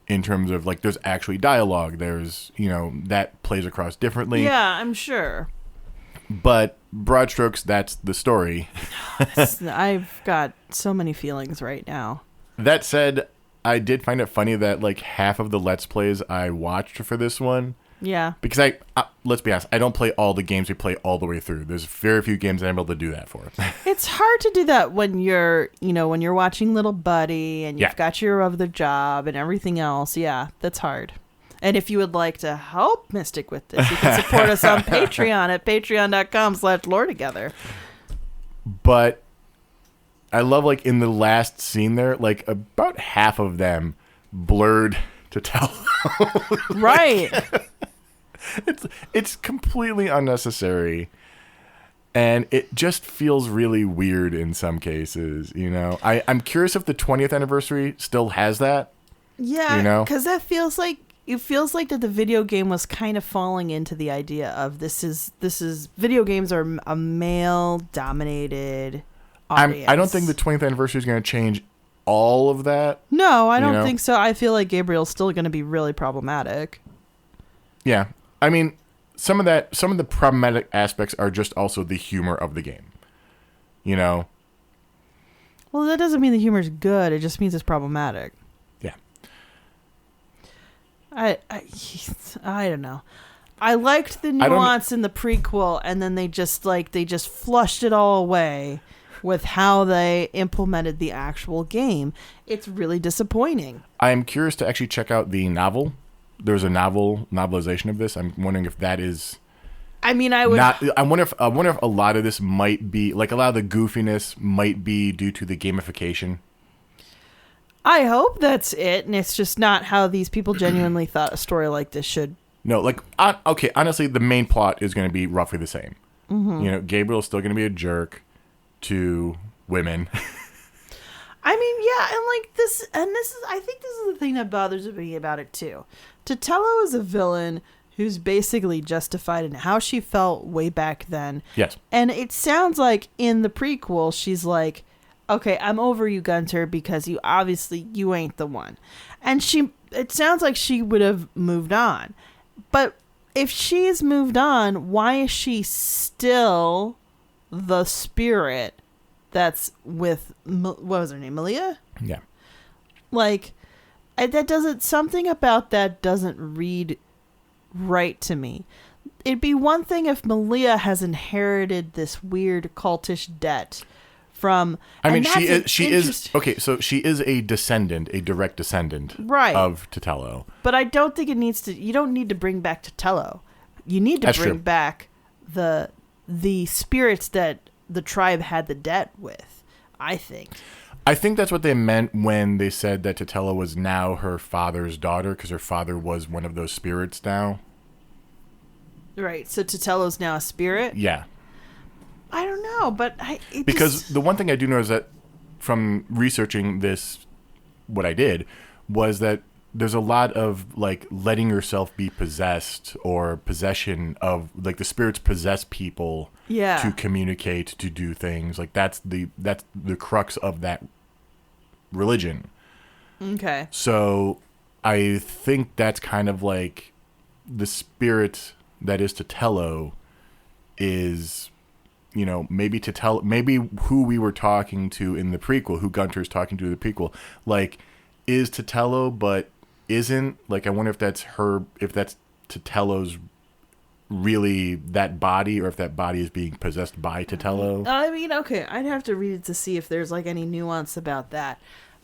in terms of like there's actually dialogue. There's, that plays across differently. Yeah, I'm sure. But broad strokes, that's the story. I've got so many feelings right now. That said, I did find it funny that like half of the Let's Plays I watched for this one. Yeah. Because let's be honest, I don't play all the games we play all the way through. There's very few games I'm able to do that for. It's hard to do that when you're watching Little Buddy and you've got your other job and everything else. Yeah, that's hard. And if you would like to help Mystic with this, you can support us on Patreon at patreon.com/loretogether. But I love, like, in the last scene there, like, about half of them blurred to tell. Right. It's completely unnecessary. And it just feels really weird in some cases, I'm curious if the 20th anniversary still has that. Yeah, because that feels like... It feels like that the video game was kind of falling into the idea of this is video games are a male dominated audience. I don't think the 20th anniversary is going to change all of that. No, I don't think so. I feel like Gabriel's still going to be really problematic. Yeah. I mean, some of the problematic aspects are just also the humor of the game. Well, that doesn't mean the humor's good. It just means it's problematic. Yeah. I don't know. I liked the nuance in the prequel, and then they just flushed it all away with how they implemented the actual game. It's really disappointing. I'm curious to actually check out the novel. There's a novelization of this. I'm wondering if that is. I mean, I wonder if a lot of this might be like a lot of the goofiness might be due to the gamification. I hope that's it, and it's just not how these people genuinely thought a story like this should. No, okay, honestly, the main plot is going to be roughly the same. Mm-hmm. Gabriel's still going to be a jerk to women. I mean, yeah, I think this is the thing that bothers me about it, too. Titello is a villain who's basically justified in how she felt way back then. Yes. And it sounds like in the prequel, she's like, okay, I'm over you, Gunter, because you ain't the one. And it sounds like she would have moved on. But if she's moved on, why is she still the spirit that's with, what was her name, Malia? Yeah. Like, something about that doesn't read right to me. It'd be one thing if Malia has inherited this weird cultish debt from. I mean, she is okay. So she is a direct descendant, right, of Titello. But I don't think it needs to. You don't need to bring back Titello. You need to bring back the spirits that the tribe had the debt with. I think that's what they meant when they said that Titello was now her father's daughter, because her father was one of those spirits now. Right. So Titello's now a spirit? Yeah. I don't know, but because the one thing I do know is that from researching this, what I did was that there's a lot of like letting yourself be possessed, or possession of, like, the spirits possess people to communicate, to do things. Like that's the crux of that religion. Okay. So I think that's kind of like the spirit that is Titello is, you know, maybe who we were talking to in the prequel, who Gunter's talking to in the prequel, like, is Titello, but isn't. Like, I wonder if that's Titello's really that body, or if that body is being possessed by Titello. I mean, okay, I'd have to read it to see if there's like any nuance about that,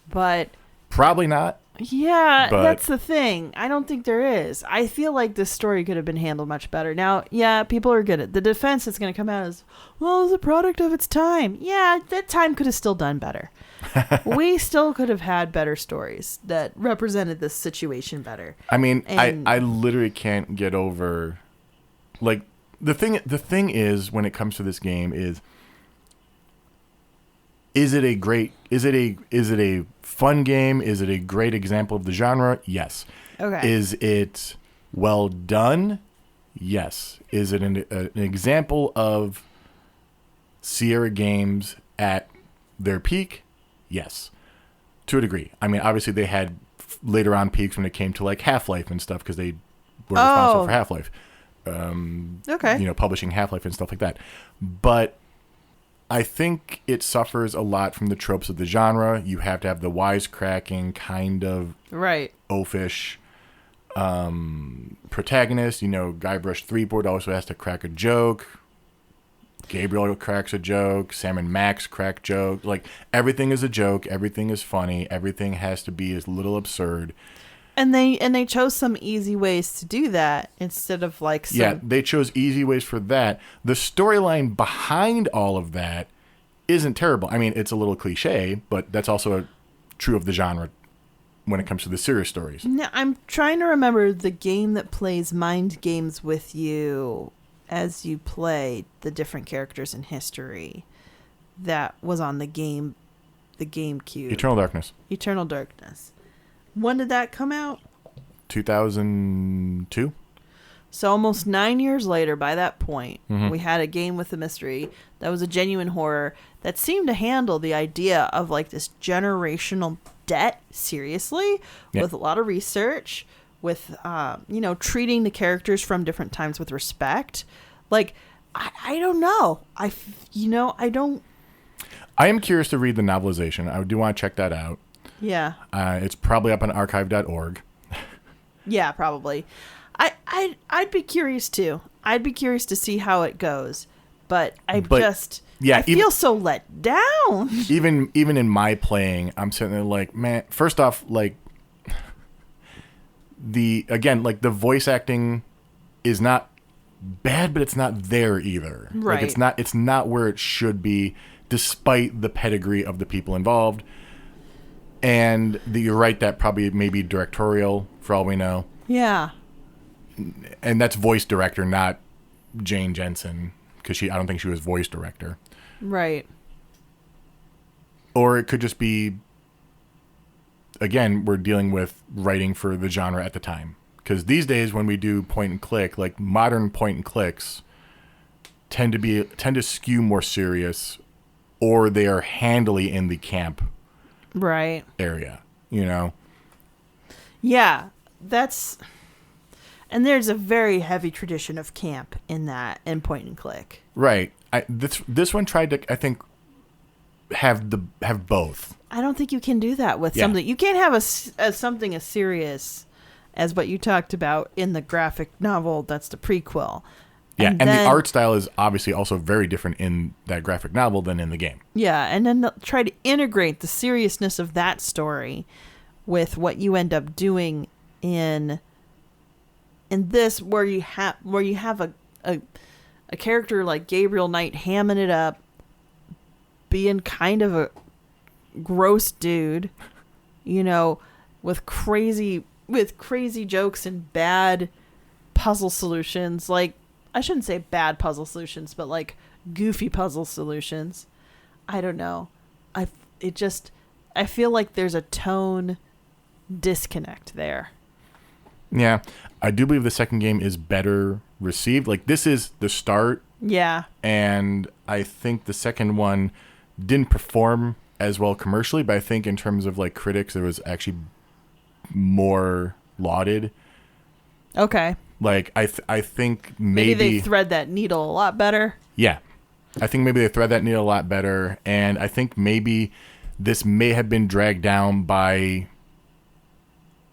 but probably not. Yeah, that's the thing. I don't think there is. I feel like this story could have been handled much better. Now, yeah, people are good at the defense that's going to come out as, well, it was a product of its time. Yeah, that time could have still done better. We still could have had better stories that represented this situation better. I mean, I literally can't get over, like, the thing is, when it comes to this game is it a fun game? Is it a great example of the genre? Yes. Okay. Is it well done? Yes. Is it an example of Sierra games at their peak? Yes. To a degree. I mean, obviously they had later on peaks when it came to like Half-Life and stuff, because they were responsible for Half-Life. Okay. You know, publishing Half-Life and stuff like that. But I think it suffers a lot from the tropes of the genre. You have to have the wisecracking, kind of oafish protagonist. You know, Guybrush Threepwood also has to crack a joke. Gabriel cracks a joke. Sam and Max crack jokes. Like, everything is a joke. Everything is funny. Everything has to be as little absurd. And they chose some easy ways to do that instead of like some... Yeah, they chose easy ways for that. The storyline behind all of that isn't terrible. I mean, it's a little cliche, but that's also true of the genre when it comes to the serious stories. Now, I'm trying to remember the game that plays mind games with you as you play the different characters in history. That was on the GameCube. Eternal Darkness. When did that come out? 2002. So almost 9 years later, by that point, we had a game with a mystery that was a genuine horror that seemed to handle the idea of like this generational debt seriously, with a lot of research, with treating the characters from different times with respect. Like, I don't know. I am curious to read the novelization. I do want to check that out. Yeah. It's probably up on archive.org. Yeah, probably. I'd be curious too. I'd be curious to see how it goes. But I feel so let down. Even in my playing, I'm sitting there like, man, first off, like, the voice acting is not bad, but it's not there either. Right. Like, it's not where it should be, despite the pedigree of the people involved. And you're right, that probably may be directorial, for all we know. Yeah. And that's voice director, not Jane Jensen, because I don't think she was voice director. Right. Or it could just be, again, we're dealing with writing for the genre at the time. Because these days when we do point and click, like modern point and clicks tend to skew more serious, or they are handily in the camp right area, you know? Yeah, and there's a very heavy tradition of camp in that, in point and click. Right. This one tried to, I think, have both. I don't think you can do that with something. You can't have something as serious as what you talked about in the graphic novel. That's the prequel. Yeah, and the art style is obviously also very different in that graphic novel than in the game. Yeah, and then try to integrate the seriousness of that story with what you end up doing in this, where you have a character like Gabriel Knight hamming it up, being kind of a gross dude, you know, with crazy jokes and bad puzzle solutions. Like, I shouldn't say bad puzzle solutions, but like goofy puzzle solutions. I don't know. I feel like there's a tone disconnect there. Yeah, I do believe the second game is better received. Like, this is the start. Yeah. And I think the second one didn't perform as well commercially, but I think in terms of like critics, it was actually more lauded. Okay. Like, I think maybe they thread that needle a lot better. Yeah. I think maybe they thread that needle a lot better. And I think maybe this may have been dragged down by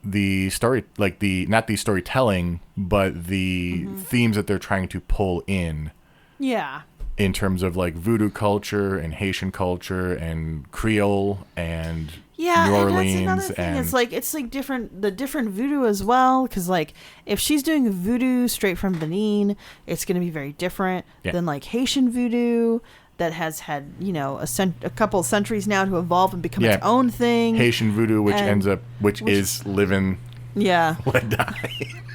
the story, like not the storytelling, but the themes that they're trying to pull in. Yeah. In terms of like voodoo culture and Haitian culture and Creole and New Orleans, and that's another thing. It's like the different voodoo as well. Because like if she's doing voodoo straight from Benin, it's going to be very different than like Haitian voodoo that has had, you know, a couple of centuries now to evolve and become its own thing. Haitian voodoo, which is live and let die.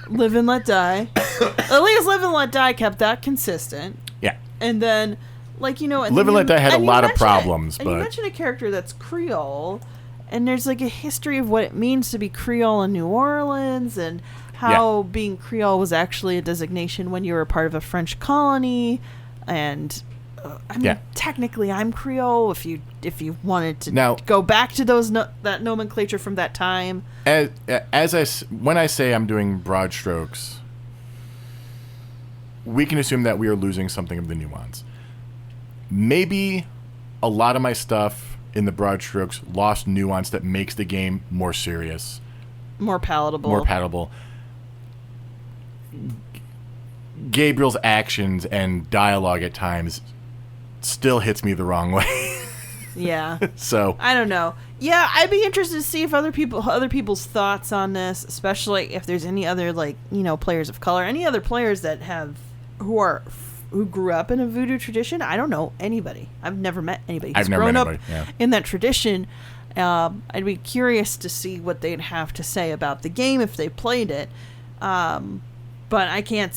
Live and let die. At least live and let die kept that consistent. Yeah. And then, like, you know... Live and Let Die had a lot of problems, but... And you mentioned a character that's Creole, and there's, like, a history of what it means to be Creole in New Orleans, and how being Creole was actually a designation when you were a part of a French colony, and... I mean, technically, I'm Creole. If you wanted to go back to that nomenclature from that time, when I say I'm doing broad strokes, we can assume that we are losing something of the nuance. Maybe a lot of my stuff in the broad strokes lost nuance that makes the game more serious, more palatable. Gabriel's actions and dialogue at times still hits me the wrong way. Yeah. So I don't know. Yeah, I'd be interested to see if other people's thoughts on this, especially if there's any other, like, you know, players of color, any other players that who grew up in a voodoo tradition. I don't know anybody. I've never met anybody who's grown up in that tradition. I'd be curious to see what they'd have to say about the game if they played it. But I can't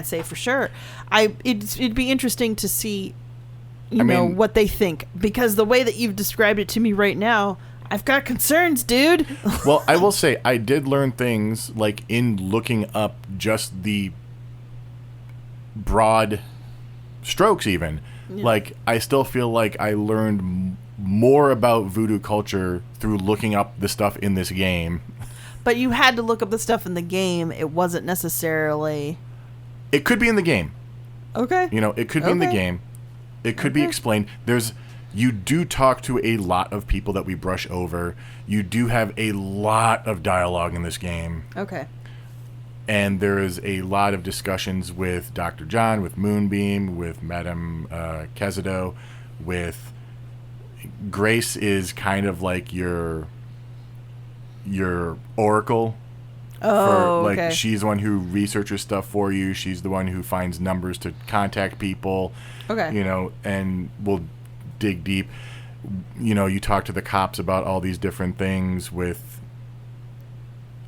say for sure. It'd be interesting to see, you know, what they think, because the way that you've described it to me right now, I've got concerns, dude. Well, I will say I did learn things, like, in looking up just the broad strokes even. Yeah. Like, I still feel like I learned more about voodoo culture through looking up the stuff in this game. But you had to look up the stuff in the game. It wasn't necessarily... It could be in the game. Okay. You know, it could be in the game. It could be explained. You do talk to a lot of people that we brush over. You do have a lot of dialogue in this game. Okay. And there is a lot of discussions with Dr. John, with Moonbeam, with Madame Quezado, with... Grace is kind of like your oracle. Oh, like, okay. She's the one who researches stuff for you. She's the one who finds numbers to contact people. Okay. You know, and will dig deep. You know, you talk to the cops about all these different things with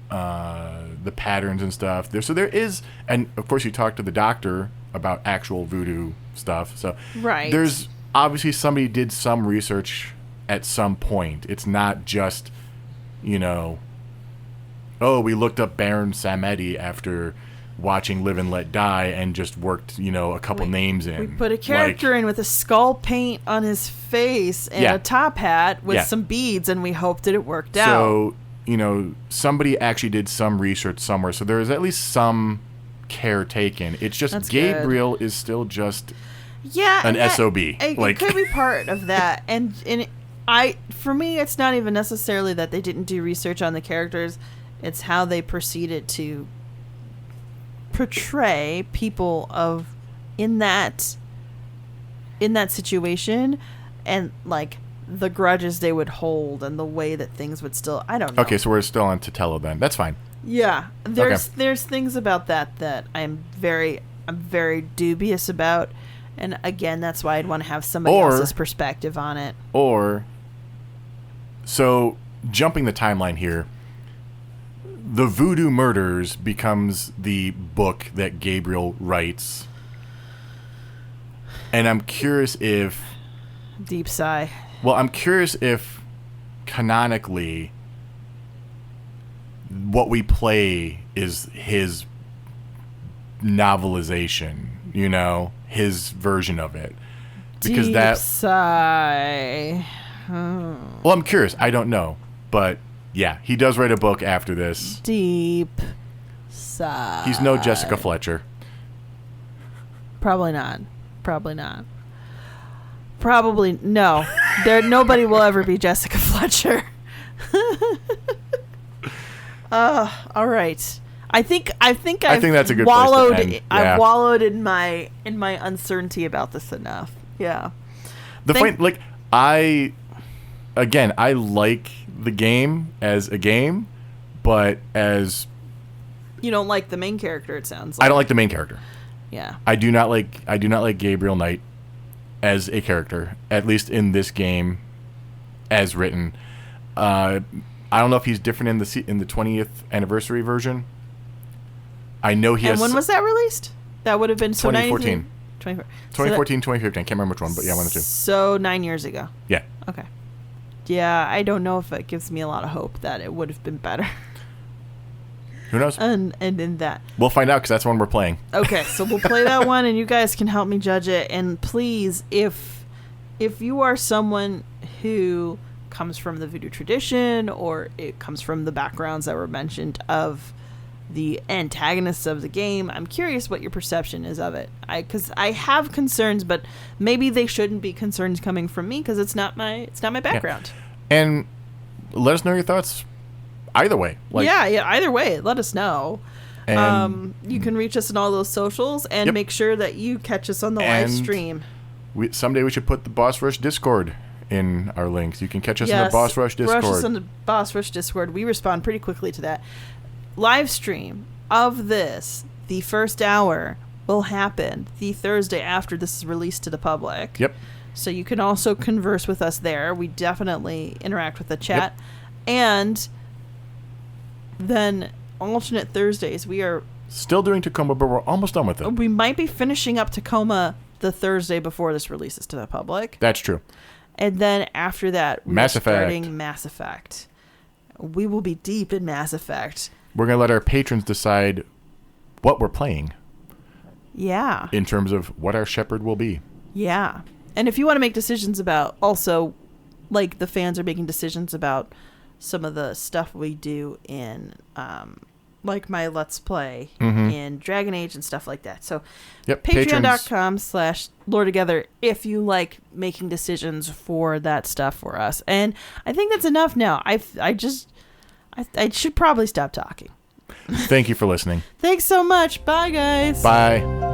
the patterns and stuff. So there is, and of course you talk to the doctor about actual voodoo stuff. So right. There's obviously somebody did some research at some point. It's not just, you know, oh, we looked up Baron Samedi after watching Live and Let Die and just worked, a couple names in. We put a character in with a skull paint on his face and a top hat with some beads, and we hoped that it worked out. So, somebody actually did some research somewhere, so there is at least some care taken. It's just That's Gabriel good. is still just an SOB. It could be part of that. And for me, it's not even necessarily that they didn't do research on the characters. It's how they proceeded to portray people in that situation, and like the grudges they would hold and the way that things would still, I don't know. Okay, so we're still on Totelo then. That's fine. Yeah, there's things about that I'm very dubious about, and again, that's why I'd want to have somebody else's perspective on it. So jumping the timeline here, the Voodoo Murders becomes the book that Gabriel writes, and I'm curious if deep sigh. Well, I'm curious if canonically what we play is his novelization, his version of it. Because deep sigh. Well, I'm curious. I don't know. But, yeah, he does write a book after this. Deep sigh. He's no Jessica Fletcher. Probably not. Probably no. Nobody will ever be Jessica Fletcher. All right. I think that's a good wallowed. place to end. I've wallowed in my uncertainty about this enough. Yeah. I like the game as a game, but as you don't like the main character. It sounds like I don't like the main character. Yeah. I do not like Gabriel Knight as a character, at least in this game, as written. I don't know if he's different in the 20th anniversary version. I know he has. And when was that released? That would have been 2014. 2014, 2015. I can't remember which one, but yeah, one or two. So 9 years ago. Yeah. Okay. Yeah, I don't know if it gives me a lot of hope that it would have been better. Who knows? And in that. We'll find out because that's one we're playing. Okay, so we'll play that one, and you guys can help me judge it. And please, if you are someone who comes from the voodoo tradition, or it comes from the backgrounds that were mentioned of the antagonists of the game, I'm curious what your perception is of it. Because I have concerns, but maybe they shouldn't be concerns coming from me because it's not my background. Yeah. And let us know your thoughts either way. Either way, let us know. And you can reach us on all those socials, and make sure that you catch us on the live stream. Someday we should put the Boss Rush Discord in our links. You can catch us in the Boss Rush Discord. Rush us on the Boss Rush Discord. We respond pretty quickly to that. Live stream of this, the first hour, will happen the Thursday after this is released to the public. Yep. So you can also converse with us there. We definitely interact with the chat. Yep. And then alternate Thursdays, we are still doing Tacoma, but we're almost done with it. We might be finishing up Tacoma the Thursday before this releases to the public. That's true. And then after that, we're starting Mass Effect. We will be deep in Mass Effect. We're going to let our patrons decide what we're playing. Yeah. In terms of what our shepherd will be. Yeah. And if you want to make decisions about also, like the fans are making decisions about some of the stuff we do in, like my Let's Play in Dragon Age and stuff like that. So patreon.com/LoreTogether if you like making decisions for that stuff for us. And I think that's enough now. I should probably stop talking. Thank you for listening. Thanks so much. Bye, guys. Bye.